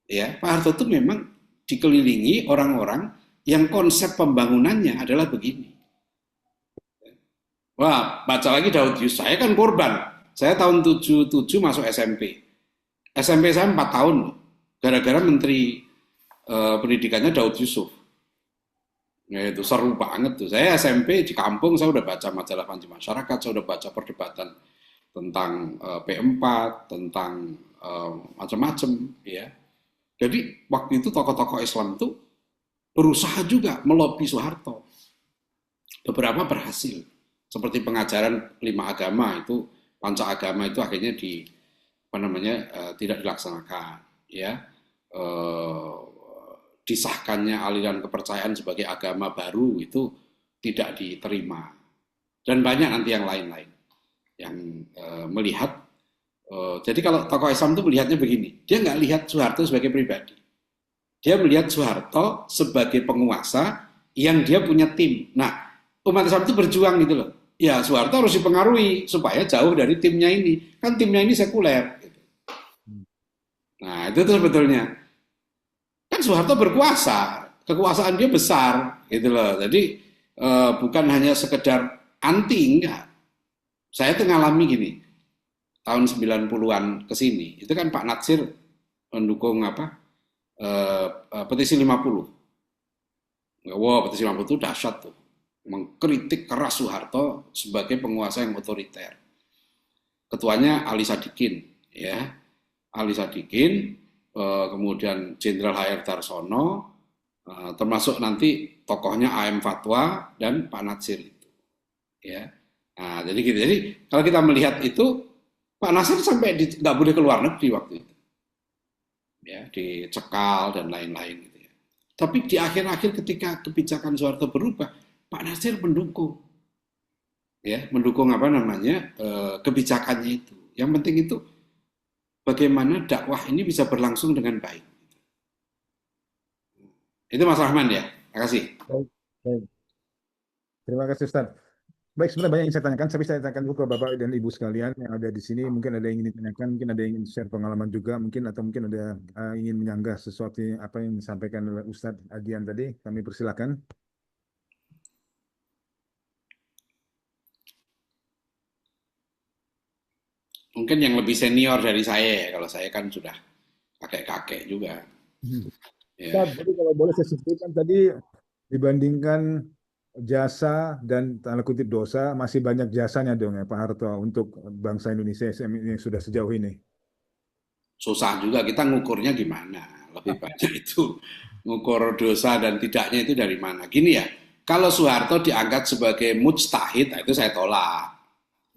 Speaker 6: Ya, Pak Harto itu memang dikelilingi orang-orang yang konsep pembangunannya adalah begini. Wah, baca lagi Daud Yusuf. Saya kan korban. Saya tahun 77 masuk SMP. SMP saya 4 tahun. Gara-gara Menteri Pendidikannya Daud Yusuf. Ya, itu seru banget tuh. Saya SMP di kampung, saya udah baca majalah Panji Masyarakat, saya udah baca perdebatan tentang P4, tentang macam-macam, ya. Jadi waktu itu tokoh-tokoh Islam itu berusaha juga melobi Soeharto. Beberapa berhasil, seperti pengajaran 5 agama itu, panca agama itu akhirnya tidak dilaksanakan, ya. Disahkannya aliran kepercayaan sebagai agama baru itu tidak diterima, dan banyak nanti yang lain-lain yang melihat. Jadi kalau tokoh Islam itu melihatnya begini, dia nggak lihat Soeharto sebagai pribadi, dia melihat Soeharto sebagai penguasa yang dia punya tim. Nah, umat Islam itu berjuang gitu loh, ya Soeharto harus dipengaruhi supaya jauh dari timnya ini. Kan timnya ini sekuler. Nah, itu tuh sebetulnya. Kan Soeharto berkuasa, kekuasaan dia besar, gitu loh. Jadi bukan hanya sekedar anti, enggak. Saya tuh ngalami gini, tahun 90-an ke sini, itu kan Pak Natsir mendukung petisi 50. Wah, petisi 50 itu dahsyat tuh. Mengkritik keras Soeharto sebagai penguasa yang otoriter. Ketuanya Ali Sadikin, ya. Ali Sadikin, kemudian Jenderal H.R. Darsono, termasuk nanti tokohnya A.M. Fatwa dan Pak Natsir itu, ya. Nah, jadi gitu. Jadi kalau kita melihat itu, Pak Natsir sampai nggak boleh keluar negeri waktu itu, ya, dicekal dan lain-lain gitu ya. Tapi di akhir-akhir ketika kebijakan Soeharto berubah, Pak Natsir mendukung, ya, mendukung kebijakannya itu. Yang penting itu bagaimana dakwah ini bisa berlangsung dengan baik. Itu Mas Rahman ya. Terima kasih.
Speaker 2: Baik, baik. Terima kasih Ustaz. Baik, sebenarnya banyak yang saya tanyakan, tapi saya tanyakan dulu ke Bapak dan Ibu sekalian yang ada di sini. Mungkin ada yang ingin ditanyakan, mungkin ada yang ingin share pengalaman juga, atau mungkin ada ingin menyanggah sesuatu apa yang disampaikan oleh Ustadz Agian tadi. Kami persilakan.
Speaker 6: Mungkin yang lebih senior dari saya, kalau saya kan sudah kakek-kakek juga. Ya.
Speaker 2: Ustadz, jadi kalau boleh saya simpulkan tadi, dibandingkan jasa dan tanda kutip dosa, masih banyak jasanya dong ya Pak Harto untuk bangsa Indonesia yang sudah sejauh ini.
Speaker 6: Susah juga kita ngukurnya gimana. Lebih banyak itu ngukur dosa dan tidaknya itu dari mana. Gini ya, kalau Soeharto diangkat sebagai mujtahid, itu saya tolak.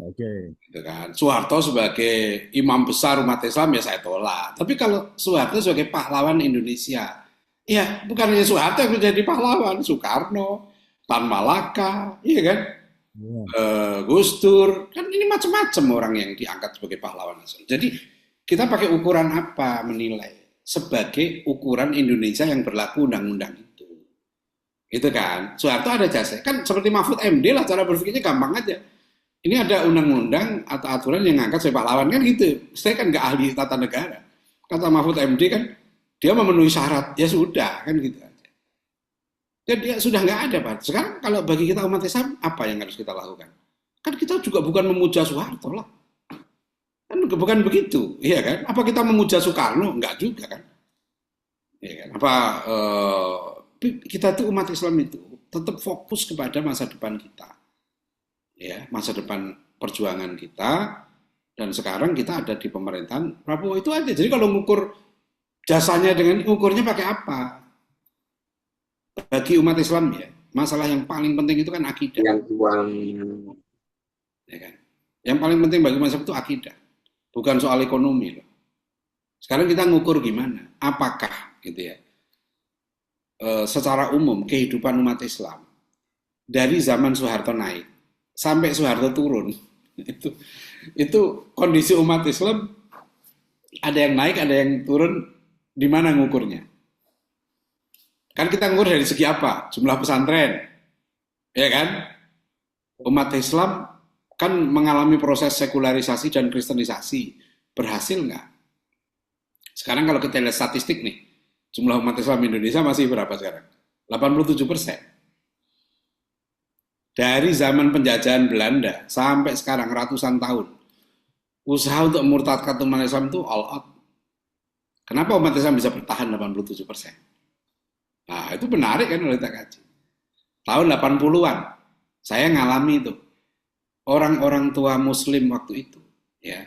Speaker 2: Oke.
Speaker 6: Gitu kan. Soeharto sebagai imam besar umat Islam ya saya tolak. Tapi kalau Soeharto sebagai pahlawan Indonesia, ya bukan hanya Soeharto yang menjadi pahlawan, Soekarno, Tan Malaka, iya kan? Gus Dur, kan ini macam-macam orang yang diangkat sebagai pahlawan. Jadi kita pakai ukuran apa menilai? Sebagai ukuran Indonesia yang berlaku undang-undang itu. Itu kan, Soeharto ada jasa. Kan seperti Mahfud MD lah, cara berpikirnya gampang aja. Ini ada undang-undang atau aturan yang ngangkat sebagai pahlawan kan gitu. Saya kan nggak ahli tata negara. Kata Mahfud MD kan, dia memenuhi syarat, ya sudah kan gitu. Dan dia sudah nggak ada, Pak. Sekarang kalau bagi kita umat Islam, apa yang harus kita lakukan? Kan kita juga bukan memuja Soeharto lah. Kan bukan begitu, iya kan? Apa kita memuja Soekarno? Enggak juga kan? Iya kan? Apa kita tuh umat Islam itu tetap fokus kepada masa depan kita, ya, masa depan perjuangan kita. Dan sekarang kita ada di pemerintahan Prabowo itu aja. Jadi kalau mengukur jasanya dengan ukurnya pakai apa? Bagi umat Islam ya, masalah yang paling penting itu kan akidah. Ya kan? Yang paling penting bagi umat Islam itu akidah, bukan soal ekonomi loh. Sekarang kita ngukur gimana? Apakah gitu ya? Secara umum kehidupan umat Islam dari zaman Soeharto naik sampai Soeharto turun itu kondisi umat Islam ada yang naik, ada yang turun, di mana ngukurnya? Kan kita ngukur dari segi apa? Jumlah pesantren, ya kan? Umat Islam kan mengalami proses sekularisasi dan kristenisasi. Berhasil nggak? Sekarang kalau kita lihat statistik nih, jumlah umat Islam Indonesia masih berapa sekarang? 87%. Dari zaman penjajahan Belanda sampai sekarang ratusan tahun, usaha untuk memurtadkan umat Islam itu all out. Kenapa umat Islam bisa bertahan 87%? Nah, itu menarik kan kalau kita kaji. Tahun 80-an, saya ngalami itu. Orang-orang tua Muslim waktu itu, ya,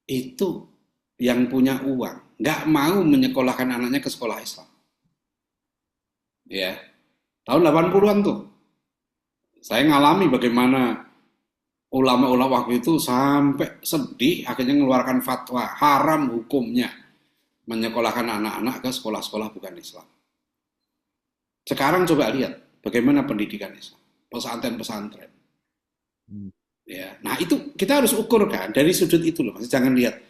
Speaker 6: itu yang punya uang, nggak mau menyekolahkan anaknya ke sekolah Islam. Ya, tahun 80-an tuh. Saya ngalami bagaimana ulama-ulama waktu itu sampai sedih, akhirnya mengeluarkan fatwa haram hukumnya menyekolahkan anak-anak ke sekolah-sekolah bukan Islam. Sekarang coba lihat bagaimana pendidikan Islam, pesantren-pesantren. Ya, nah itu kita harus ukur kan dari sudut itu loh, Mas. Jangan lihat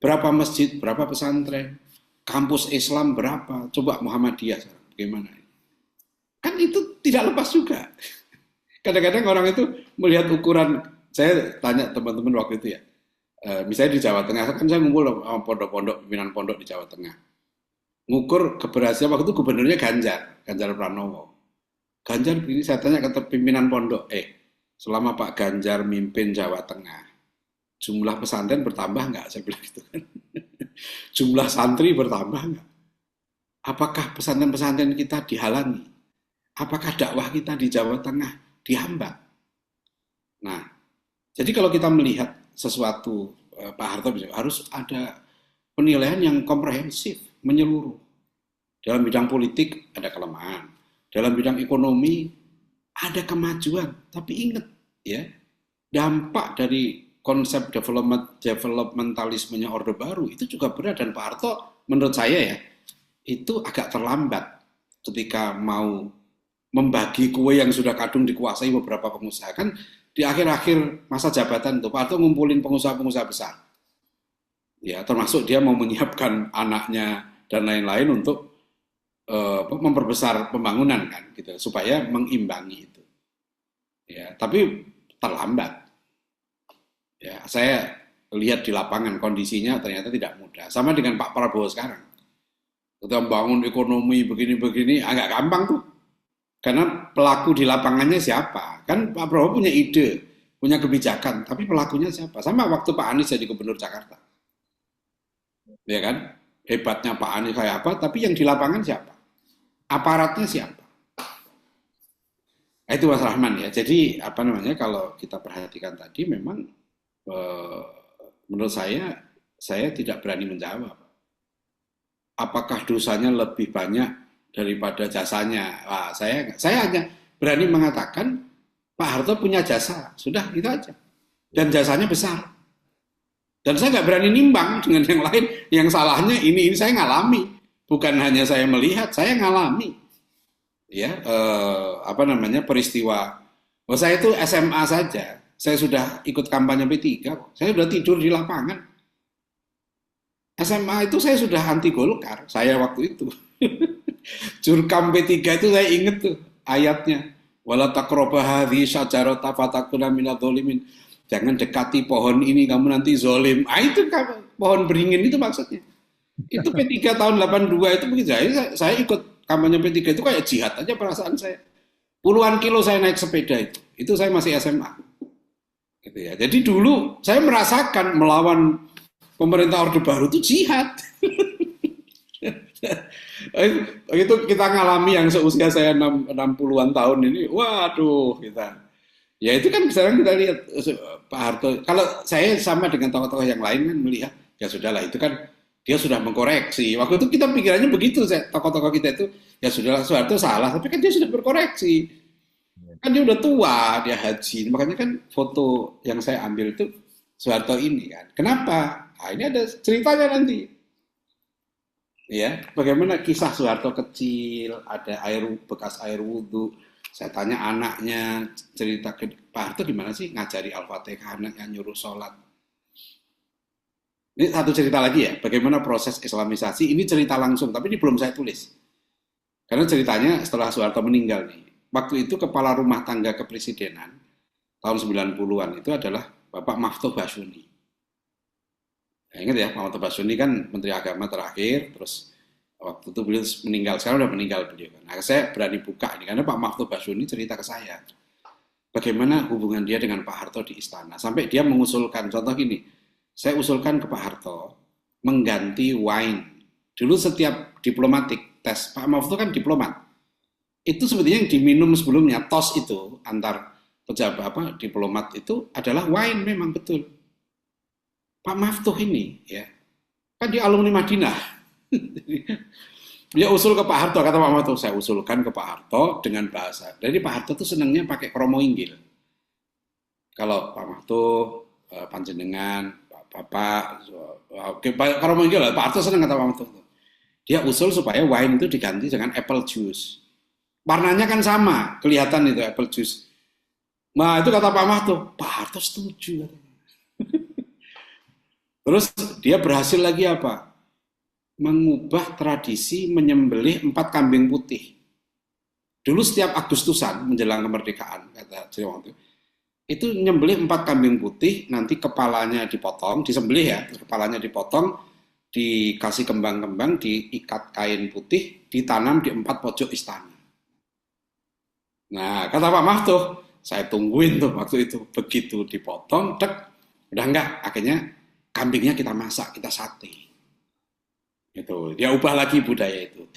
Speaker 6: berapa masjid, berapa pesantren, kampus Islam berapa. Coba Muhammadiyah sekarang bagaimana? Kan itu tidak lepas juga. Kadang-kadang orang itu melihat ukuran, saya tanya teman-teman waktu itu ya, misalnya di Jawa Tengah, kan saya ngumpul sama pondok-pondok, pimpinan pondok di Jawa Tengah. Ngukur keberhasilan, waktu itu gubernurnya Ganjar Pranowo. Ganjar begini, saya tanya ke pimpinan pondok, selama Pak Ganjar mimpin Jawa Tengah, jumlah pesantren bertambah nggak? Saya bilang gitu kan. Jumlah santri bertambah nggak? Apakah pesantren-pesantren kita dihalangi? Apakah dakwah kita di Jawa Tengah dihambat? Nah, jadi kalau kita melihat sesuatu, Pak Harto harus ada penilaian yang komprehensif, menyeluruh. Dalam bidang politik ada kelemahan, dalam bidang ekonomi ada kemajuan. Tapi ingat ya, dampak dari konsep developmentalismenya Orde Baru itu juga berat, dan Pak Harto menurut saya ya itu agak terlambat ketika mau membagi kue yang sudah kadung dikuasai beberapa pengusaha. Kan di akhir-akhir masa jabatan itu Pak Harto ngumpulin pengusaha-pengusaha besar. Ya, termasuk dia mau menyiapkan anaknya dan lain-lain untuk memperbesar pembangunan kan gitu, supaya mengimbangi itu. Ya, tapi terlambat. Ya, saya lihat di lapangan kondisinya ternyata tidak mudah. Sama dengan Pak Prabowo sekarang. Kita membangun ekonomi begini-begini agak gampang tuh. Karena pelaku di lapangannya siapa? Kan Pak Prabowo punya ide, punya kebijakan, tapi pelakunya siapa? Sama waktu Pak Anies jadi gubernur Jakarta. Ya kan? Hebatnya Pak Anies kayak apa, tapi yang di lapangan siapa? Aparatnya siapa? Itu Mas Rahman ya. Jadi apa namanya, kalau kita perhatikan tadi memang menurut saya tidak berani menjawab. Apakah dosanya lebih banyak daripada jasanya? Nah, saya hanya berani mengatakan Pak Harto punya jasa, sudah gitu aja. Dan jasanya besar. Dan saya nggak berani nimbang dengan yang lain. Yang salahnya ini saya ngalami. Bukan hanya saya melihat, saya ngalami. Ya, apa namanya, peristiwa. Saya itu SMA saja. Saya sudah ikut kampanye P3 kok. Saya sudah tidur di lapangan. SMA itu saya sudah anti Golkar. Saya waktu itu. Jurkam P3 itu saya inget tuh ayatnya. Wala taqrabu hadhihi syajarata fatakuna minadh dhalimin. Jangan dekati pohon ini, kamu nanti zolim. Itu pohon beringin itu maksudnya. Itu P3 tahun 82 itu begitu. Saya ikut kampanye P3 itu kayak jihad aja perasaan saya. Puluhan kilo saya naik sepeda itu. Itu saya masih SMA. Gitu ya. Jadi dulu saya merasakan melawan pemerintah Orde Baru itu jihad. Itu kita ngalami yang seusia saya 60-an tahun ini. Waduh, kita. Ya itu kan sekarang kita lihat Pak Harto. Kalau saya sama dengan tokoh-tokoh yang lain kan melihat, ya sudahlah itu kan dia sudah mengkoreksi. Waktu itu kita pikirannya begitu, tokoh-tokoh kita itu, ya sudahlah Soeharto salah, tapi kan dia sudah berkoreksi. Kan dia udah tua, dia haji. Makanya kan foto yang saya ambil itu Soeharto ini kan. Kenapa? Nah, ini ada ceritanya nanti. Ya, bagaimana kisah Soeharto kecil, ada bekas air wudhu. Saya tanya anaknya, cerita ke Pak Harto gimana sih ngajari Al-Fatihah, anaknya nyuruh sholat. Ini satu cerita lagi ya, bagaimana proses Islamisasi. Ini cerita langsung, tapi ini belum saya tulis. Karena ceritanya setelah Soeharto meninggal nih. Waktu itu kepala rumah tangga kepresidenan tahun 90-an itu adalah Bapak Mahfud Basyuni. Ya, ingat ya, Pak Mahfud Basyuni kan Menteri Agama terakhir, terus waktu itu beliau meninggal, sekarang udah meninggal beliau. Nah, saya berani buka ini karena Pak Mahfud Basyuni cerita ke saya bagaimana hubungan dia dengan Pak Harto di istana. Sampai dia mengusulkan, contoh gini, saya usulkan ke Pak Harto mengganti wine. Dulu setiap diplomatik tes, Pak Mahfud kan diplomat. Itu sebetulnya yang diminum sebelumnya, tos itu antar pejabat diplomat itu adalah wine, memang betul. Pak Mahfud ini ya, kan dia alumni Madinah. Dia usul ke Pak Harto, kata Pak Mahfud, saya usulkan ke Pak Harto dengan bahasa. Jadi Pak Harto tuh senangnya pakai kromo inggil. Kalau Pak Mahfud, panjenengan, Bapak, kromo inggil, Pak Harto senang kata Pak Mahfud. Dia usul supaya wine itu diganti dengan apple juice. Warnanya kan sama, kelihatan itu apple juice. Nah itu kata Pak Mahfud, Pak Harto setuju. Terus dia berhasil lagi apa? Mengubah tradisi menyembelih 4 kambing putih. Dulu setiap Agustusan menjelang kemerdekaan, kata Ciliwung itu nyembelih 4 kambing putih, nanti kepalanya dipotong, disembelih ya, kepalanya dipotong, dikasih kembang-kembang, diikat kain putih, ditanam di 4 pojok istana. Nah, kata Pak Mahfud, saya tungguin tuh waktu itu, begitu dipotong, dek, udah enggak, akhirnya kambingnya kita masak, kita sate. Itu, dia ubah lagi budaya itu.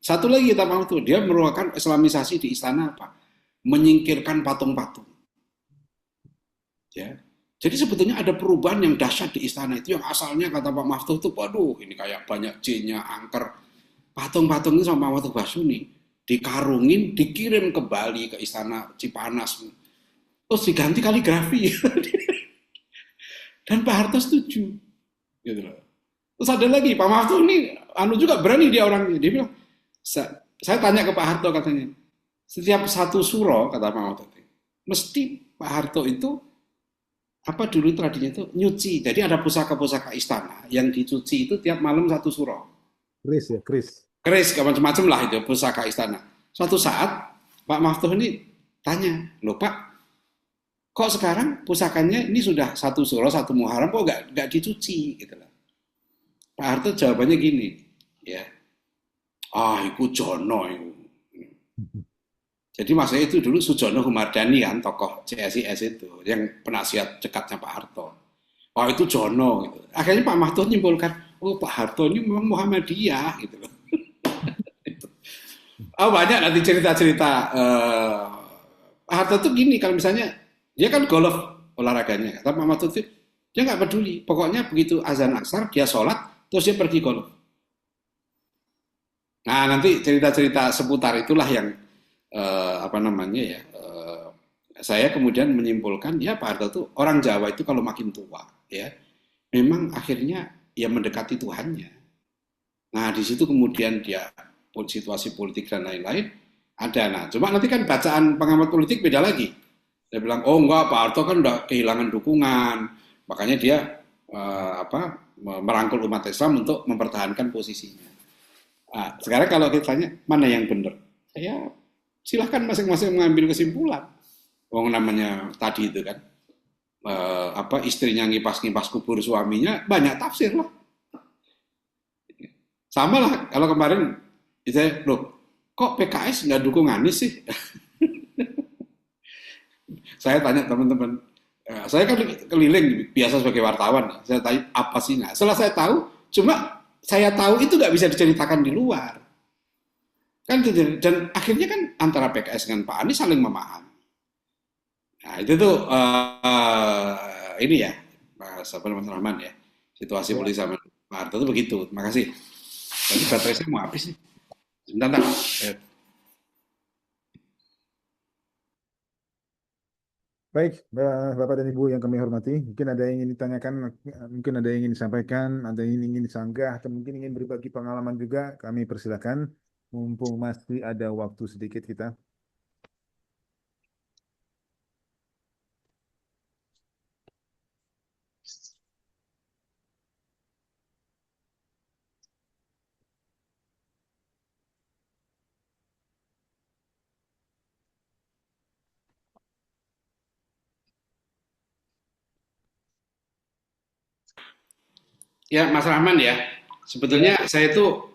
Speaker 6: Satu lagi kita mau tuh, dia merupakan Islamisasi di istana apa? Menyingkirkan patung-patung. Ya. Jadi sebetulnya ada perubahan yang dahsyat di istana itu yang asalnya kata Pak Mahfud itu, waduh ini kayak banyak jinnya, angker. Patung-patung itu sama Pak Mahfud Basuni dikarungin, dikirim ke Bali, ke istana Cipanas. Terus diganti kaligrafi. Dan Pak Harto setuju. Gitu loh. Terus ada lagi, Pak Mahfud ini juga berani dia orangnya. Dia bilang, saya tanya ke Pak Harto katanya, setiap satu suro, kata Pak Mahfud, mesti Pak Harto itu apa dulu tradisinya itu nyuci. Jadi ada pusaka-pusaka istana yang dicuci itu tiap malam satu suro.
Speaker 2: Kris ya, Kris.
Speaker 6: Keris, macam-macam lah itu pusaka istana. Suatu saat Pak Mahfud ini tanya, loh Pak, kok sekarang pusakanya ini sudah satu suro, satu Muharram, kok nggak dicuci gitu lah. Pak Harto jawabannya gini, ya, itu Jono itu. Jadi maksudnya itu dulu Sujono Humardani kan, tokoh CSIS itu, yang penasihat dekatnya Pak Harto. Oh itu Jono gitu. Akhirnya Pak Mahfud nyimpulkan, oh Pak Harto ini memang Muhammadiyah gitu loh. Oh banyak nanti cerita-cerita. Pak Harto tuh gini, kalau misalnya dia kan golf olahraganya, kata Pak Mahfud itu dia nggak peduli. Pokoknya begitu azan asar dia sholat, terus dia pergi golf. Nah nanti cerita-cerita seputar itulah yang saya kemudian menyimpulkan ya Pak Harto itu orang Jawa itu kalau makin tua ya memang akhirnya ya mendekati Tuhannya. Nah di situ kemudian dia situasi politik dan lain-lain ada. Nah cuma nanti kan bacaan pengamat politik beda lagi. Dia bilang oh enggak Pak Harto kan udah kehilangan dukungan, makanya dia merangkul umat Islam untuk mempertahankan posisinya. Nah, sekarang kalau kita tanya mana yang benar, saya silahkan masing-masing mengambil kesimpulan. Wong namanya tadi itu kan istrinya ngipas-ngipas kubur suaminya banyak tafsir lah. Sama lah kalau kemarin saya loh kok PKS nggak dukung Anies sih? Saya tanya teman-teman, saya kan keliling biasa sebagai wartawan, saya tanya apa sih nggak? Setelah saya tahu, cuma saya tahu itu nggak bisa diceritakan di luar. Kan dan akhirnya kan antara PKS dengan Pak Anies saling memahami. Nah itu tuh ini ya Mas Rahman ya situasi politik sama Pak Harto itu begitu. Terima kasih. Tadi baterai saya mau habis nih. Sebentar.
Speaker 2: Baik, Bapak dan Ibu yang kami hormati, mungkin ada yang ingin ditanyakan, mungkin ada yang ingin disampaikan, ada yang ingin disanggah, atau mungkin ingin berbagi pengalaman juga, kami persilakan. Mumpung masih ada waktu sedikit kita.
Speaker 6: Ya Mas Rahman ya, sebetulnya saya itu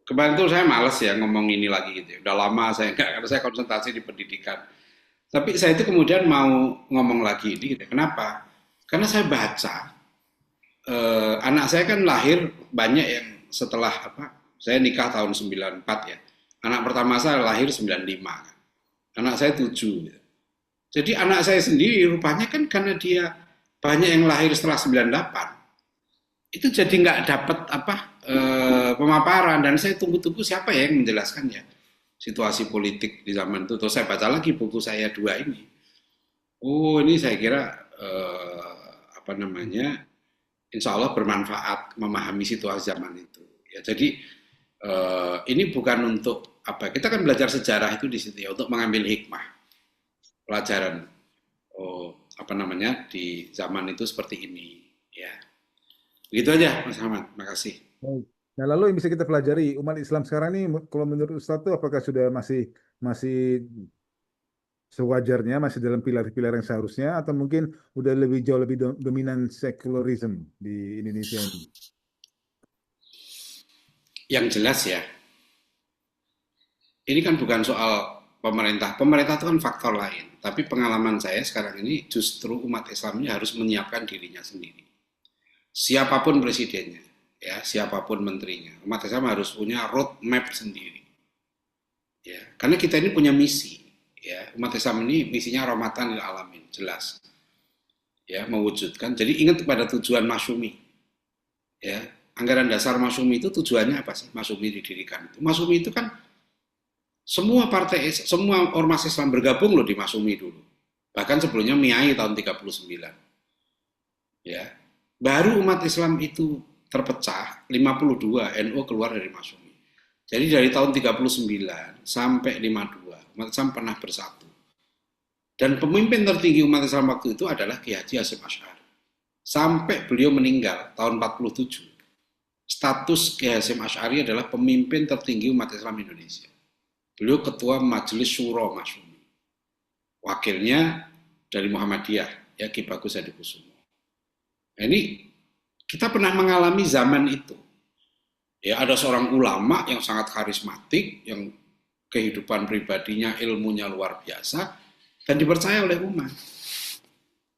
Speaker 6: kemarin tuh saya males ya ngomong ini lagi gitu. Udah lama saya enggak, karena saya konsentrasi di pendidikan. Tapi saya itu kemudian mau ngomong lagi ini gitu. Kenapa? Karena saya baca anak saya kan lahir banyak yang setelah saya nikah tahun 94 ya. Anak pertama saya lahir 95 kan. Anak saya 7 gitu. Jadi anak saya sendiri rupanya kan karena dia banyak yang lahir setelah 98 itu jadi nggak dapat pemaparan dan saya tunggu-tunggu siapa ya yang menjelaskannya situasi politik di zaman itu. Terus saya baca lagi buku saya 2 ini. Oh ini saya kira insya Allah bermanfaat memahami situasi zaman itu. Ya jadi ini bukan untuk kita kan belajar sejarah itu di situ ya untuk mengambil hikmah pelajaran di zaman itu seperti ini ya. Begitu aja Mas Ahmad, makasih.
Speaker 2: Nah, lalu yang bisa kita pelajari umat Islam sekarang ini, kalau menurut Ustadz tuh apakah sudah masih sewajarnya, masih dalam pilar-pilar yang seharusnya, atau mungkin udah lebih jauh lebih dominan secularism di Indonesia ini?
Speaker 6: Yang jelas ya, ini kan bukan soal pemerintah. Pemerintah itu kan faktor lain. Tapi pengalaman saya sekarang ini justru umat Islam ini harus menyiapkan dirinya sendiri. Siapapun presidennya, ya, siapapun menterinya, umat Islam harus punya roadmap sendiri. Ya, karena kita ini punya misi. Ya, umat Islam ini misinya rahmatan lil alamin, jelas. Ya, mewujudkan. Jadi ingat pada tujuan Masyumi. Ya, anggaran dasar Masyumi itu tujuannya apa sih? Masyumi didirikan itu. Masyumi itu kan semua partai, semua ormas Islam bergabung loh di Masyumi dulu. Bahkan sebelumnya MIAI tahun 39. Ya. Baru umat Islam itu terpecah, 52 NU keluar dari Masyumi. Jadi dari tahun 39 sampai 52, umat Islam pernah bersatu. Dan pemimpin tertinggi umat Islam waktu itu adalah Ki Haji Hasyim Asy'ari. Sampai beliau meninggal tahun 47. Status Ki Hasyim Asy'ari adalah pemimpin tertinggi umat Islam Indonesia. Beliau ketua Majelis Syuro Masyumi. Wakilnya dari Muhammadiyah, ya Ki Bagus Hadikusumo. Nah, ini kita pernah mengalami zaman itu. Ya, ada seorang ulama yang sangat karismatik, yang kehidupan pribadinya, ilmunya luar biasa, dan dipercaya oleh umat.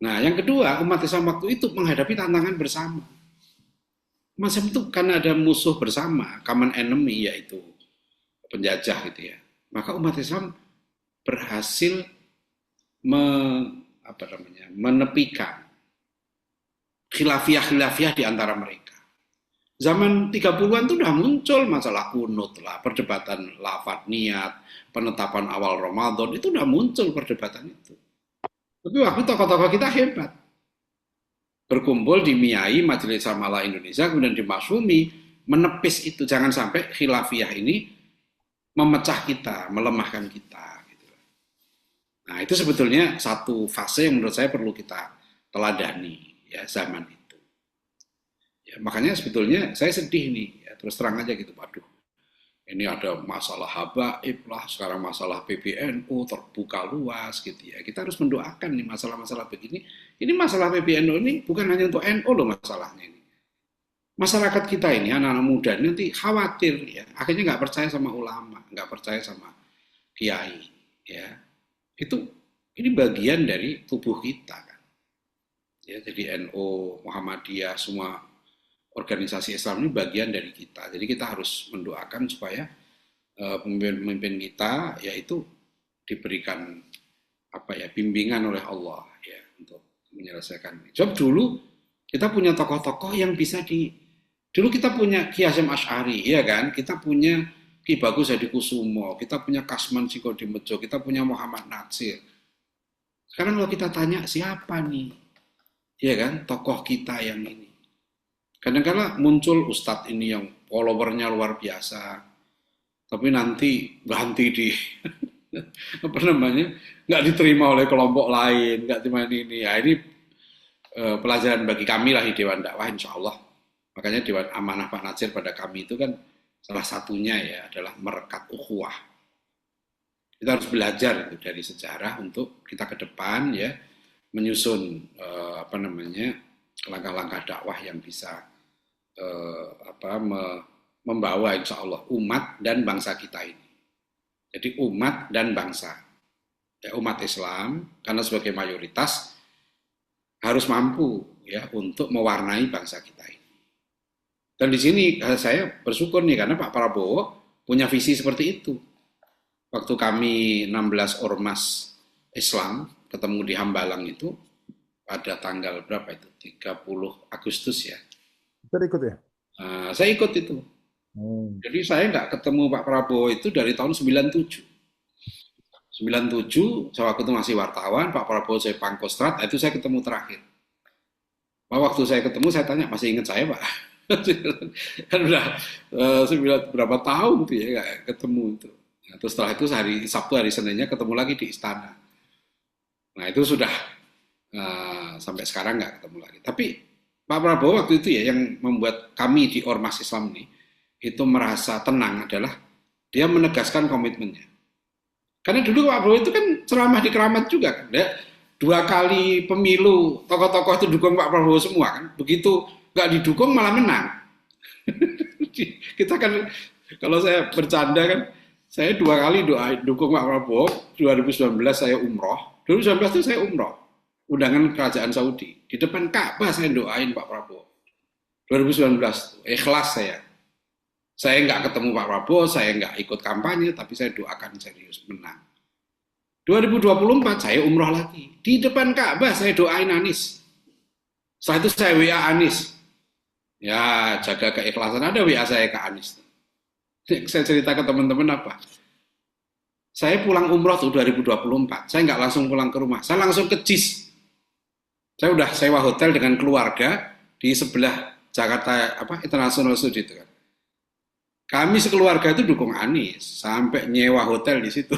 Speaker 6: Nah, yang kedua, umat Islam waktu itu menghadapi tantangan bersama. Macam itu karena ada musuh bersama, common enemy, yaitu penjajah gitu ya. Maka umat Islam berhasil menepikan khilafiyah-khilafiyah di antara mereka. Zaman 30-an itu udah muncul masalah kunut lah, perdebatan lafadz niat, penetapan awal Ramadan, itu udah muncul perdebatan itu. Tapi waktu tokoh-tokoh kita hebat. Berkumpul di MIAI, Majelis Samala Indonesia, kemudian di Masyumi, menepis itu. Jangan sampai khilafiyah ini memecah kita, melemahkan kita. Nah, itu sebetulnya satu fase yang menurut saya perlu kita teladani. Ya, zaman itu. Ya, makanya sebetulnya saya sedih nih, ya, terus terang aja gitu, waduh, ini ada masalah habaib lah, sekarang masalah PBNU terbuka luas gitu ya. Kita harus mendoakan nih masalah-masalah begini. Ini masalah PBNU ini bukan hanya untuk NU loh masalahnya ini. Masyarakat kita ini, anak-anak muda nanti khawatir ya, akhirnya nggak percaya sama ulama, nggak percaya sama kiai, ya. Ini bagian dari tubuh kita kan. Ya, jadi NU, Muhammadiyah, semua organisasi Islam ini bagian dari kita. Jadi kita harus mendoakan supaya pemimpin kita yaitu diberikan bimbingan oleh Allah ya untuk menyelesaikan ini. Sebab dulu kita punya tokoh-tokoh yang bisa dulu kita punya Ki Hasyim Asy'ari ya kan, kita punya Ki Bagus Hadikusumo, kita punya Kasman Sikodimedjo, kita punya Muhammad Natsir. Sekarang kalau kita tanya siapa nih? Ya kan, tokoh kita yang ini. Kadang-kadang muncul ustadz ini yang followernya luar biasa, tapi nanti ganti di nggak diterima oleh kelompok lain, nggak terima ini. Ya ini pelajaran bagi kami lah di Dewan Dakwah, insya Allah. Makanya Dewan Amanah Pak Natsir pada kami itu kan salah satunya ya adalah merekat ukhuwah. Kita harus belajar itu dari sejarah untuk kita ke depan ya menyusun langkah-langkah dakwah yang bisa membawa insya Allah umat dan bangsa kita ini. Jadi umat dan bangsa, ya, umat Islam karena sebagai mayoritas harus mampu ya untuk mewarnai bangsa kita ini. Dan di sini saya bersyukur nih karena Pak Prabowo punya visi seperti itu. Waktu kami 16 ormas Islam ketemu di Hambalang itu pada tanggal berapa itu? 30 Agustus ya.
Speaker 2: Kita ikut ya?
Speaker 6: Saya ikut itu. Jadi saya nggak ketemu Pak Prabowo itu dari tahun 97. 97, saya waktu itu masih wartawan, Pak Prabowo saya Pangkostrat, itu saya ketemu terakhir. Waktu saya ketemu, saya tanya, masih ingat saya Pak? Kan udah berapa tahun tuh ya nggak ketemu itu. Nah, terus setelah itu hari Sabtu, hari Seninnya ketemu lagi di Istana. Nah itu sudah sampai sekarang nggak ketemu lagi. Tapi Pak Prabowo waktu itu ya yang membuat kami di Ormas Islam ini itu merasa tenang adalah dia menegaskan komitmennya. Karena dulu Pak Prabowo itu kan ceramah di Keramat juga kan. Ya, 2 kali pemilu tokoh-tokoh itu dukung Pak Prabowo semua kan. Begitu nggak didukung malah menang. Kita kan kalau saya bercanda kan, saya 2 kali dukung Pak Prabowo. 2019 saya umroh. 2019 itu saya umroh. Undangan kerajaan Saudi. Di depan Ka'bah saya doain Pak Prabowo. 2019 ikhlas saya. Saya nggak ketemu Pak Prabowo, saya nggak ikut kampanye, tapi saya doakan serius menang. 2024 saya umroh lagi. Di depan Ka'bah saya doain Anies. Setelah itu saya WA Anies. Ya, jaga keikhlasan. Ada WA saya ke Anies. Saya cerita ke teman-teman apa? Saya pulang umroh tuh 2024. Saya nggak langsung pulang ke rumah. Saya langsung ke JIS. Saya udah sewa hotel dengan keluarga di sebelah Jakarta International Studio itu kan. Kami sekeluarga itu dukung Anies sampai nyewa hotel di situ.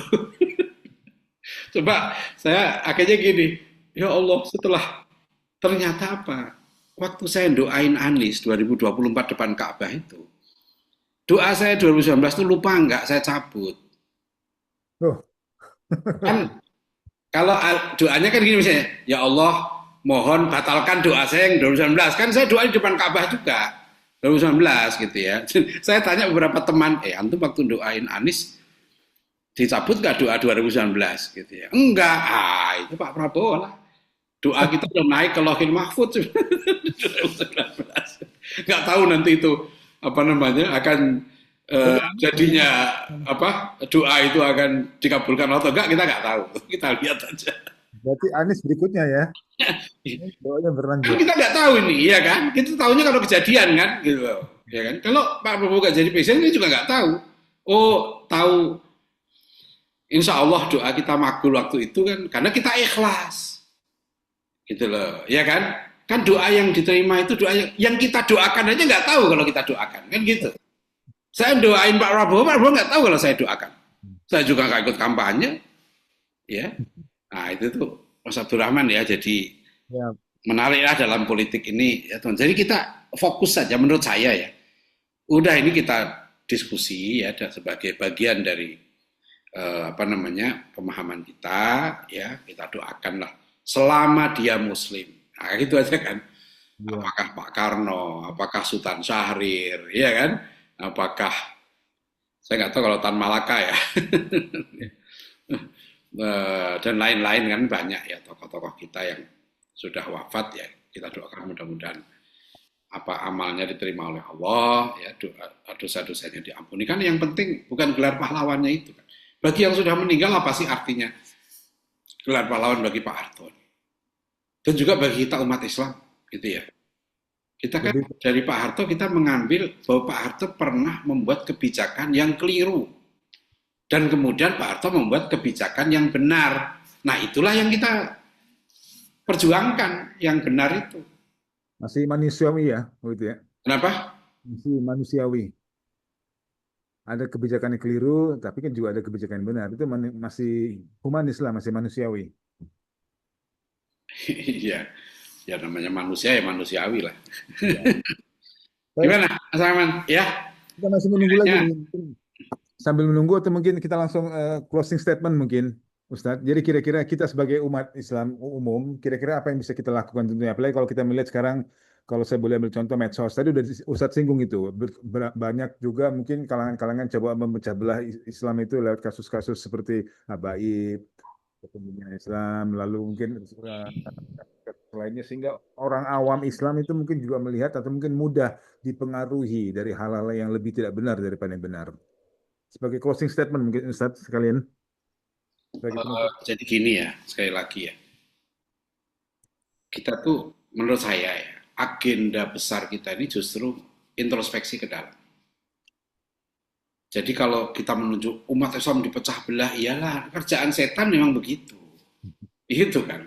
Speaker 6: Coba saya akhirnya gini, ya Allah setelah ternyata apa? Waktu saya doain Anies 2024 depan Ka'bah itu, doa saya 2019 itu lupa nggak saya cabut.
Speaker 2: Oh,
Speaker 6: Kan kalau doanya kan gini misalnya, ya Allah mohon batalkan doa saya yang 2019. Kan saya doa di depan Ka'bah juga. 2019 gitu ya. Saya tanya beberapa teman, antum waktu doain Anies dicabut nggak doa 2019 gitu ya? Enggak, itu Pak Prabowo lah. Doa kita udah naik ke Lauhil Mahfudz 2019. Nggak tahu nanti itu akan jadinya doa itu akan dikabulkan atau enggak, kita nggak tahu. Kita lihat aja.
Speaker 2: berarti Anies berikutnya ya. Doanya
Speaker 6: Kan
Speaker 2: berlanjut.
Speaker 6: kita nggak tahu ini, iya kan? Kita tahunya kalau kejadian kan, gitu loh. Ya kan? Kalau Pak Prabowo nggak jadi presiden, kita juga nggak tahu. Oh, tahu. Insya Allah doa kita makbul waktu itu kan, karena kita ikhlas. Gitu loh, ya kan? Kan doa yang diterima itu doa yang kita doakan aja nggak tahu kalau kita doakan, kan gitu. Saya doain Pak Prabowo nggak tahu kalau saya doakan. Saya juga nggak ikut kampanye, ya. Nah itu tuh Mas Abdurrahman ya, jadi
Speaker 2: Ya,
Speaker 6: menariklah dalam politik ini ya teman. Jadi kita fokus saja menurut saya ya. Udah ini kita diskusi ya sebagai bagian dari pemahaman kita ya, kita doakanlah selama dia muslim. Nah, gitu aja kan.
Speaker 2: ya.
Speaker 6: Apakah Pak Karno, apakah Sultan Syahrir, ya kan? Apakah saya nggak tahu kalau Tan Malaka ya. Dan lain-lain kan banyak ya tokoh-tokoh kita yang sudah wafat ya, kita doakan mudah-mudahan amalnya diterima oleh Allah ya, dosa-dosanya diampuni. Kan yang penting bukan gelar pahlawannya itu kan. Bagi yang sudah meninggal apa sih artinya gelar pahlawan bagi Pak Harto? Dan juga bagi kita umat Islam gitu ya. Kita kan dari Pak Harto kita mengambil bahwa Pak Harto pernah membuat kebijakan yang keliru. Dan kemudian Pak Harto membuat kebijakan yang benar. Nah itulah yang kita perjuangkan, yang benar itu.
Speaker 2: Masih manusiawi ya, begitu ya.
Speaker 6: Kenapa?
Speaker 2: Masih manusiawi. Ada kebijakan yang keliru, tapi kan juga ada kebijakan yang benar. Itu masih humanis lah, masih manusiawi.
Speaker 6: Iya, ya namanya manusia ya manusiawi lah.
Speaker 2: Baik,
Speaker 6: Gimana, Mas Rahman? Ya,
Speaker 2: kita masih menunggu lagi
Speaker 6: ya.
Speaker 2: nih. Sambil menunggu atau mungkin kita langsung closing statement mungkin, Ustadz. Jadi kira-kira kita sebagai umat Islam umum, kira-kira apa yang bisa kita lakukan tentunya. Apalagi kalau kita melihat sekarang, kalau saya boleh ambil contoh medsos, tadi udah Ustadz singgung itu. Banyak juga mungkin kalangan-kalangan coba memecah belah Islam itu lewat kasus-kasus seperti habaib, kepemimpinan Islam, lalu mungkin lainnya, sehingga orang awam Islam itu mungkin juga melihat atau mungkin mudah dipengaruhi dari hal-hal yang lebih tidak benar daripada yang benar. Sebagai closing statement mungkin Ustadz sekalian.
Speaker 6: Jadi gini ya, sekali lagi ya. Kita tuh menurut saya ya, agenda besar kita ini justru introspeksi ke dalam. Jadi kalau kita menunjuk umat Islam dipecah belah, iyalah kerjaan setan memang begitu. Itu kan.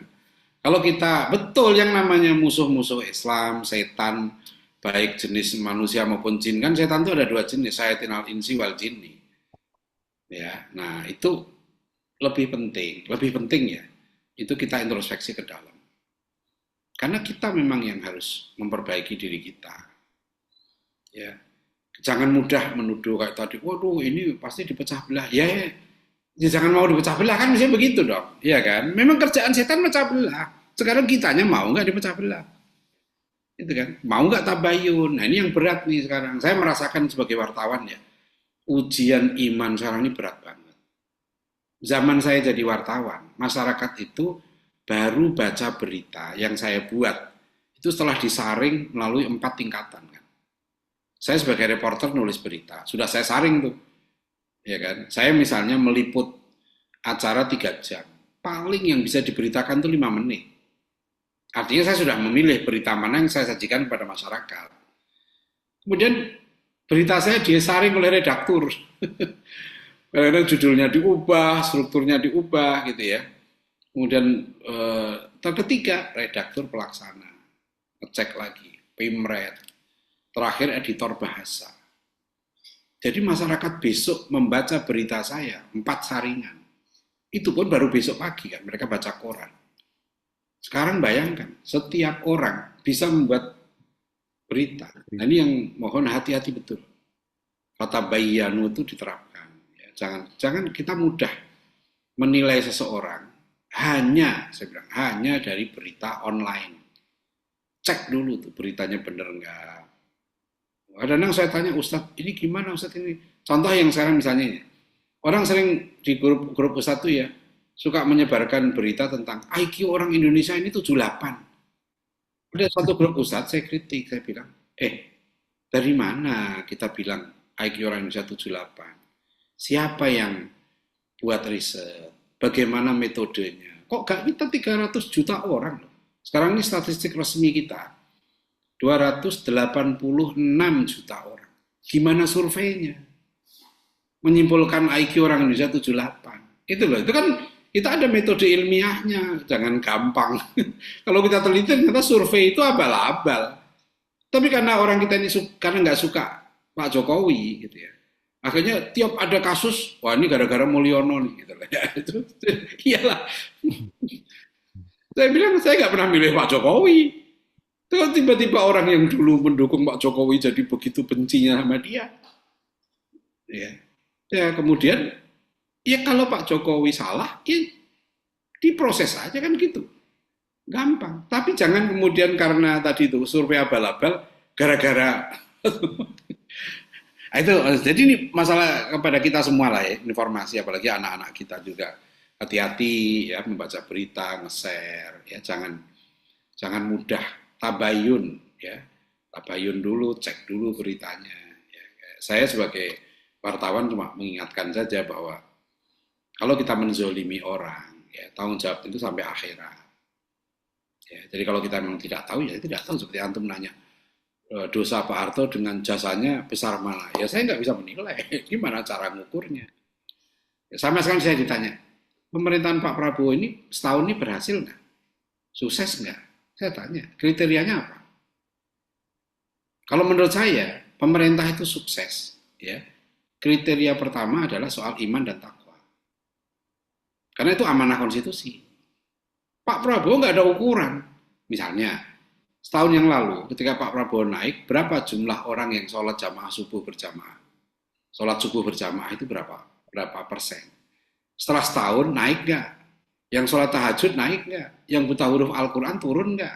Speaker 6: Kalau kita betul yang namanya musuh-musuh Islam, setan, baik jenis manusia maupun jin, kan setan itu ada 2 jenis, syayatinal insi wal jinni. Ya, nah itu lebih penting ya. Itu kita introspeksi ke dalam. Karena kita memang yang harus memperbaiki diri kita. Ya. Jangan mudah menuduh kayak tadi, waduh ini pasti dipecah belah. Ya, ya jangan mau dipecah belah kan, misalnya begitu dong. Iya kan? Memang kerjaan setan pecah belah. Sekarang kitanya mau nggak dipecah belah? Itu kan? Mau nggak tabayun? Nah ini yang berat nih sekarang. Saya merasakan sebagai wartawan ya, ujian iman sekarang ini berat banget. Zaman saya jadi wartawan, masyarakat itu baru baca berita yang saya buat itu setelah disaring melalui 4 tingkatan kan. Saya sebagai reporter nulis berita, sudah saya saring tuh, ya kan. Saya misalnya meliput acara 3 jam, paling yang bisa diberitakan tuh 5 menit. Artinya saya sudah memilih berita mana yang saya sajikan kepada masyarakat. Kemudian berita saya disaring oleh redaktur. Kadang-kadang judulnya diubah, strukturnya diubah gitu ya. Kemudian ketiga redaktur pelaksana, ngecek lagi, pimret, terakhir editor bahasa. Jadi masyarakat besok membaca berita saya 4 saringan. Itu pun baru besok pagi kan, mereka baca koran. Sekarang bayangkan, setiap orang bisa membuat berita. Nah ini yang mohon hati-hati betul. Kata bayanu itu diterapkan. Ya, jangan kita mudah menilai seseorang hanya, saya bilang, hanya dari berita online. Cek dulu tuh beritanya bener nggak. Kadang-kadang saya tanya, Ustadz, ini gimana Ustadz ini? Contoh yang sekarang misalnya ini. Orang sering di grup Ustadz tuh ya, suka menyebarkan berita tentang IQ orang Indonesia ini 78. Ada satu grup Ustadz, saya kritik, saya bilang, dari mana kita bilang IQ orang Indonesia 78? Siapa yang buat riset? Bagaimana metodenya? Kok gak kita 300 juta orang? Sekarang ini statistik resmi kita. 286 juta orang. Gimana surveinya? Menyimpulkan IQ orang Indonesia 78. Itu loh, itu kan kita ada metode ilmiahnya, jangan gampang. Kalau kita teliti ternyata survei itu abal-abal. Tapi karena orang kita ini karena nggak suka Pak Jokowi gitu ya. Akhirnya tiap ada kasus, wah ini gara-gara Mulyono nih gitu lah. Ya, itu iyalah. Saya bilang saya nggak pernah milih Pak Jokowi. Kalau tiba-tiba orang yang dulu mendukung Pak Jokowi jadi begitu bencinya sama dia. Ya kemudian, ya kalau Pak Jokowi salah, ya diproses aja kan gitu. Gampang. Tapi jangan kemudian karena tadi itu survei abal-abal, gara-gara. Itu, jadi ini masalah kepada kita semua lah ya, informasi, apalagi anak-anak kita juga. Hati-hati ya membaca berita, nge-share, ya jangan mudah tabayun ya, tabayun dulu, cek dulu beritanya. Ya, saya sebagai wartawan cuma mengingatkan saja bahwa kalau kita menzolimi orang, ya tanggung jawab itu sampai akhirat. Ya, jadi kalau kita memang tidak tahu, ya tidak tahu. Seperti antum nanya, dosa Pak Harto dengan jasanya besar mana? Ya saya nggak bisa menilai. Gimana cara ngukurnya? Ya, sama sekali saya ditanya, pemerintahan Pak Prabowo ini setahun ini berhasil nggak? Sukses nggak? Saya tanya, kriterianya apa? Kalau menurut saya, pemerintah itu sukses. Ya, kriteria pertama adalah soal iman dan takwa. Karena itu amanah konstitusi. Pak Prabowo nggak ada ukuran. Misalnya, setahun yang lalu ketika Pak Prabowo naik, berapa jumlah orang yang sholat jamaah subuh berjamaah? Sholat subuh berjamaah itu berapa persen? Setelah setahun naik nggak? Yang sholat tahajud naik nggak? Yang buta huruf Al-Quran turun nggak?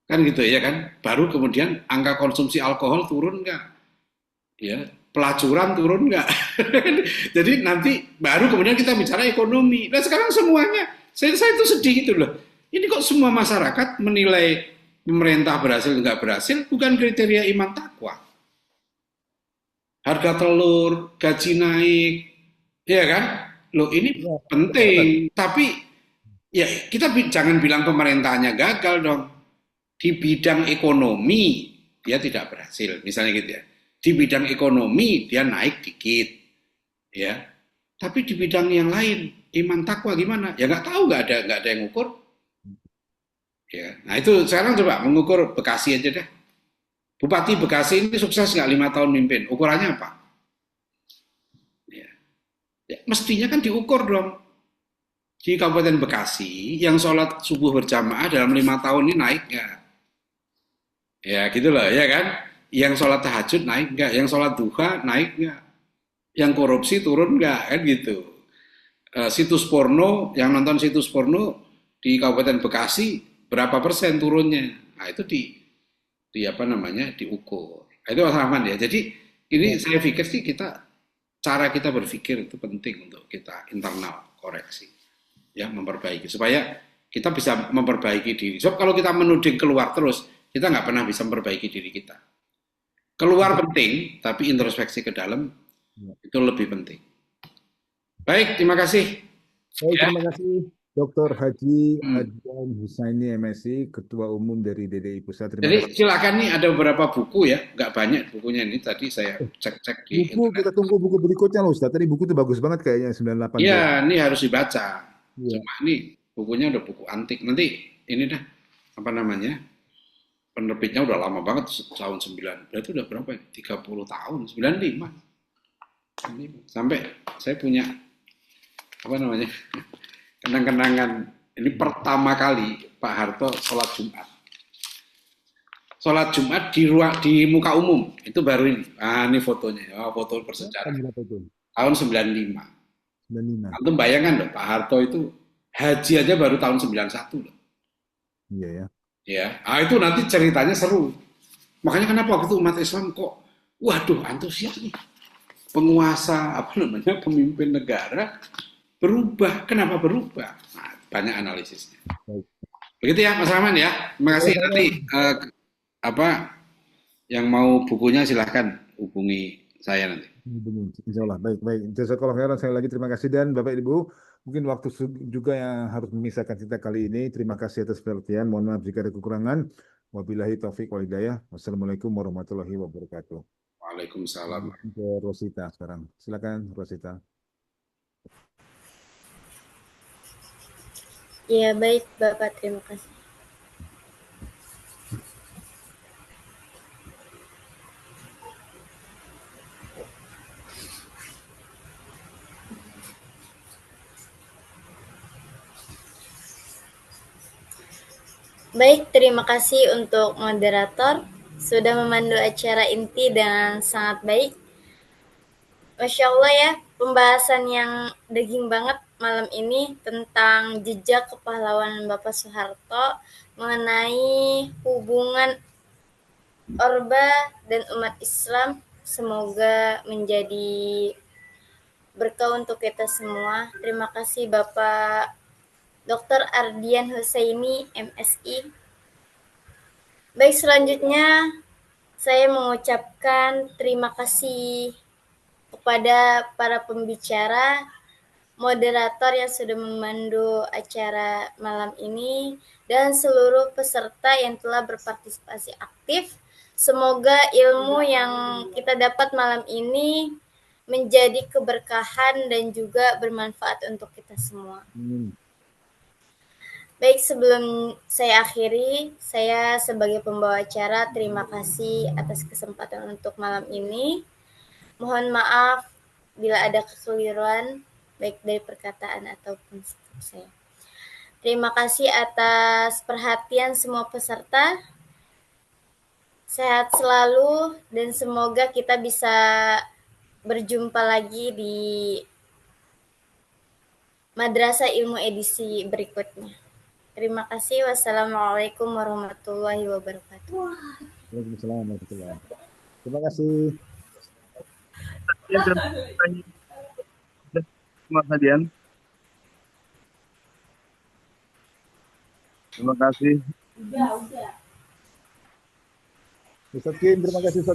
Speaker 6: Kan gitu ya kan? Baru kemudian angka konsumsi alkohol turun nggak? Ya, pelacuran turun nggak? Jadi nanti baru kemudian kita bicara ekonomi. Nah sekarang semuanya, saya itu sedih gitu loh. Ini kok semua masyarakat menilai pemerintah berhasil nggak berhasil bukan kriteria iman takwa. Harga telur, gaji naik, ya kan? Loh ini penting, tapi ya kita jangan bilang pemerintahnya gagal dong. Di bidang ekonomi dia tidak berhasil, misalnya gitu ya. Di bidang ekonomi dia naik dikit, ya. Tapi di bidang yang lain, iman takwa gimana? Ya nggak tahu, nggak ada yang ukur. Ya, nah itu sekarang coba mengukur Bekasi aja deh. Bupati Bekasi ini sukses nggak 5 tahun mimpin? Ukurannya apa? Ya, mestinya kan diukur dong. Di Kabupaten Bekasi, yang sholat subuh berjamaah dalam 5 tahun ini naik nggak? Ya gitu loh, ya kan? Yang sholat tahajud naik nggak? Yang sholat duha naik nggak? Yang korupsi turun nggak? Kan gitu. Situs porno, yang nonton situs porno di Kabupaten Bekasi berapa persen turunnya? Nah, itu di apa namanya diukur. Nah, itu Mas Rahman ya. Jadi ini saya pikir sih cara kita berpikir itu penting untuk kita internal koreksi, ya memperbaiki supaya kita bisa memperbaiki diri. Sebab kalau kita menuding keluar terus, kita nggak pernah bisa memperbaiki diri kita. Keluar penting, tapi introspeksi ke dalam itu lebih penting. Baik, terima kasih.
Speaker 2: Baik, terima kasih Dr. Haji Adnan Husaini MSI, Ketua Umum dari DDI Pusat. Terima
Speaker 6: Jadi
Speaker 2: kasih.
Speaker 6: silakan nih ada beberapa buku ya, nggak banyak bukunya ini. Tadi saya cek-cek di
Speaker 2: Buku,
Speaker 6: internet.
Speaker 2: kita tunggu buku berikutnya loh Ustaz. Tadi buku itu bagus banget kayaknya 98.
Speaker 6: Iya, ini harus dibaca.
Speaker 2: Iya.
Speaker 6: Cuma ini bukunya udah buku antik. Nanti ini dah apa namanya? Penerbitnya udah lama banget tahun 9. Berarti udah berapa ya? 30 tahun, 95. Sampai saya punya apa namanya? Kenang-kenangan. Ini pertama kali Pak Harto sholat Jumat. Sholat Jumat di muka umum. Itu baru ini. Ah, ini fotonya. Oh, foto bersejarah. Tahun 95.
Speaker 2: 95.
Speaker 6: Antum bayangkan loh, Pak Harto itu haji aja baru tahun 91 loh.
Speaker 2: Iya ya.
Speaker 6: Ya, itu nanti ceritanya seru. Makanya kenapa waktu itu umat Islam kok, waduh antusias nih. Penguasa, pemimpin negara berubah. Kenapa berubah? Nah, banyak analisisnya.
Speaker 2: Baik.
Speaker 6: Begitu ya Mas Rahman ya. Terima kasih. Nanti yang mau bukunya silahkan hubungi saya nanti.
Speaker 2: Insya Allah. Baik. Jazakallah khairan. Sekali lagi terima kasih. Dan Bapak Ibu, mungkin waktu juga yang harus memisahkan kita kali ini. Terima kasih atas perhatian. Mohon maaf jika ada kekurangan. Wabillahi taufiq wal hidayah. Wassalamualaikum warahmatullahi wabarakatuh.
Speaker 6: Waalaikumsalam.
Speaker 2: Ke Rosita sekarang. Silakan Rosita.
Speaker 1: Ya, baik Bapak, terima kasih. Baik, terima kasih untuk moderator sudah memandu acara inti dengan sangat baik. Masya Allah ya, pembahasan yang daging banget malam ini tentang jejak kepahlawanan Bapak Soeharto mengenai hubungan Orba dan umat Islam. Semoga menjadi berkah untuk kita semua. Terima kasih Bapak Dr. Ardian Husaini, MSI. Baik, selanjutnya saya mengucapkan terima kasih kepada para pembicara, moderator yang sudah memandu acara malam ini, dan seluruh peserta yang telah berpartisipasi aktif. Semoga ilmu yang kita dapat malam ini menjadi keberkahan dan juga bermanfaat untuk kita semua. Baik, sebelum saya akhiri, saya sebagai pembawa acara terima kasih atas kesempatan untuk malam ini. Mohon maaf bila ada kekeliruan, baik dari perkataan ataupun sikap saya. Terima kasih atas perhatian semua peserta. Sehat selalu dan semoga kita bisa berjumpa lagi di Madrasah Ilmu edisi berikutnya. Terima kasih. Wassalamualaikum warahmatullahi wabarakatuh.
Speaker 2: Waalaikumsalam warahmatullahi wabarakatuh. Terima kasih.
Speaker 7: Mas Hadian. Terima kasih.
Speaker 2: Ustaz Kim, terima kasih Ustaz.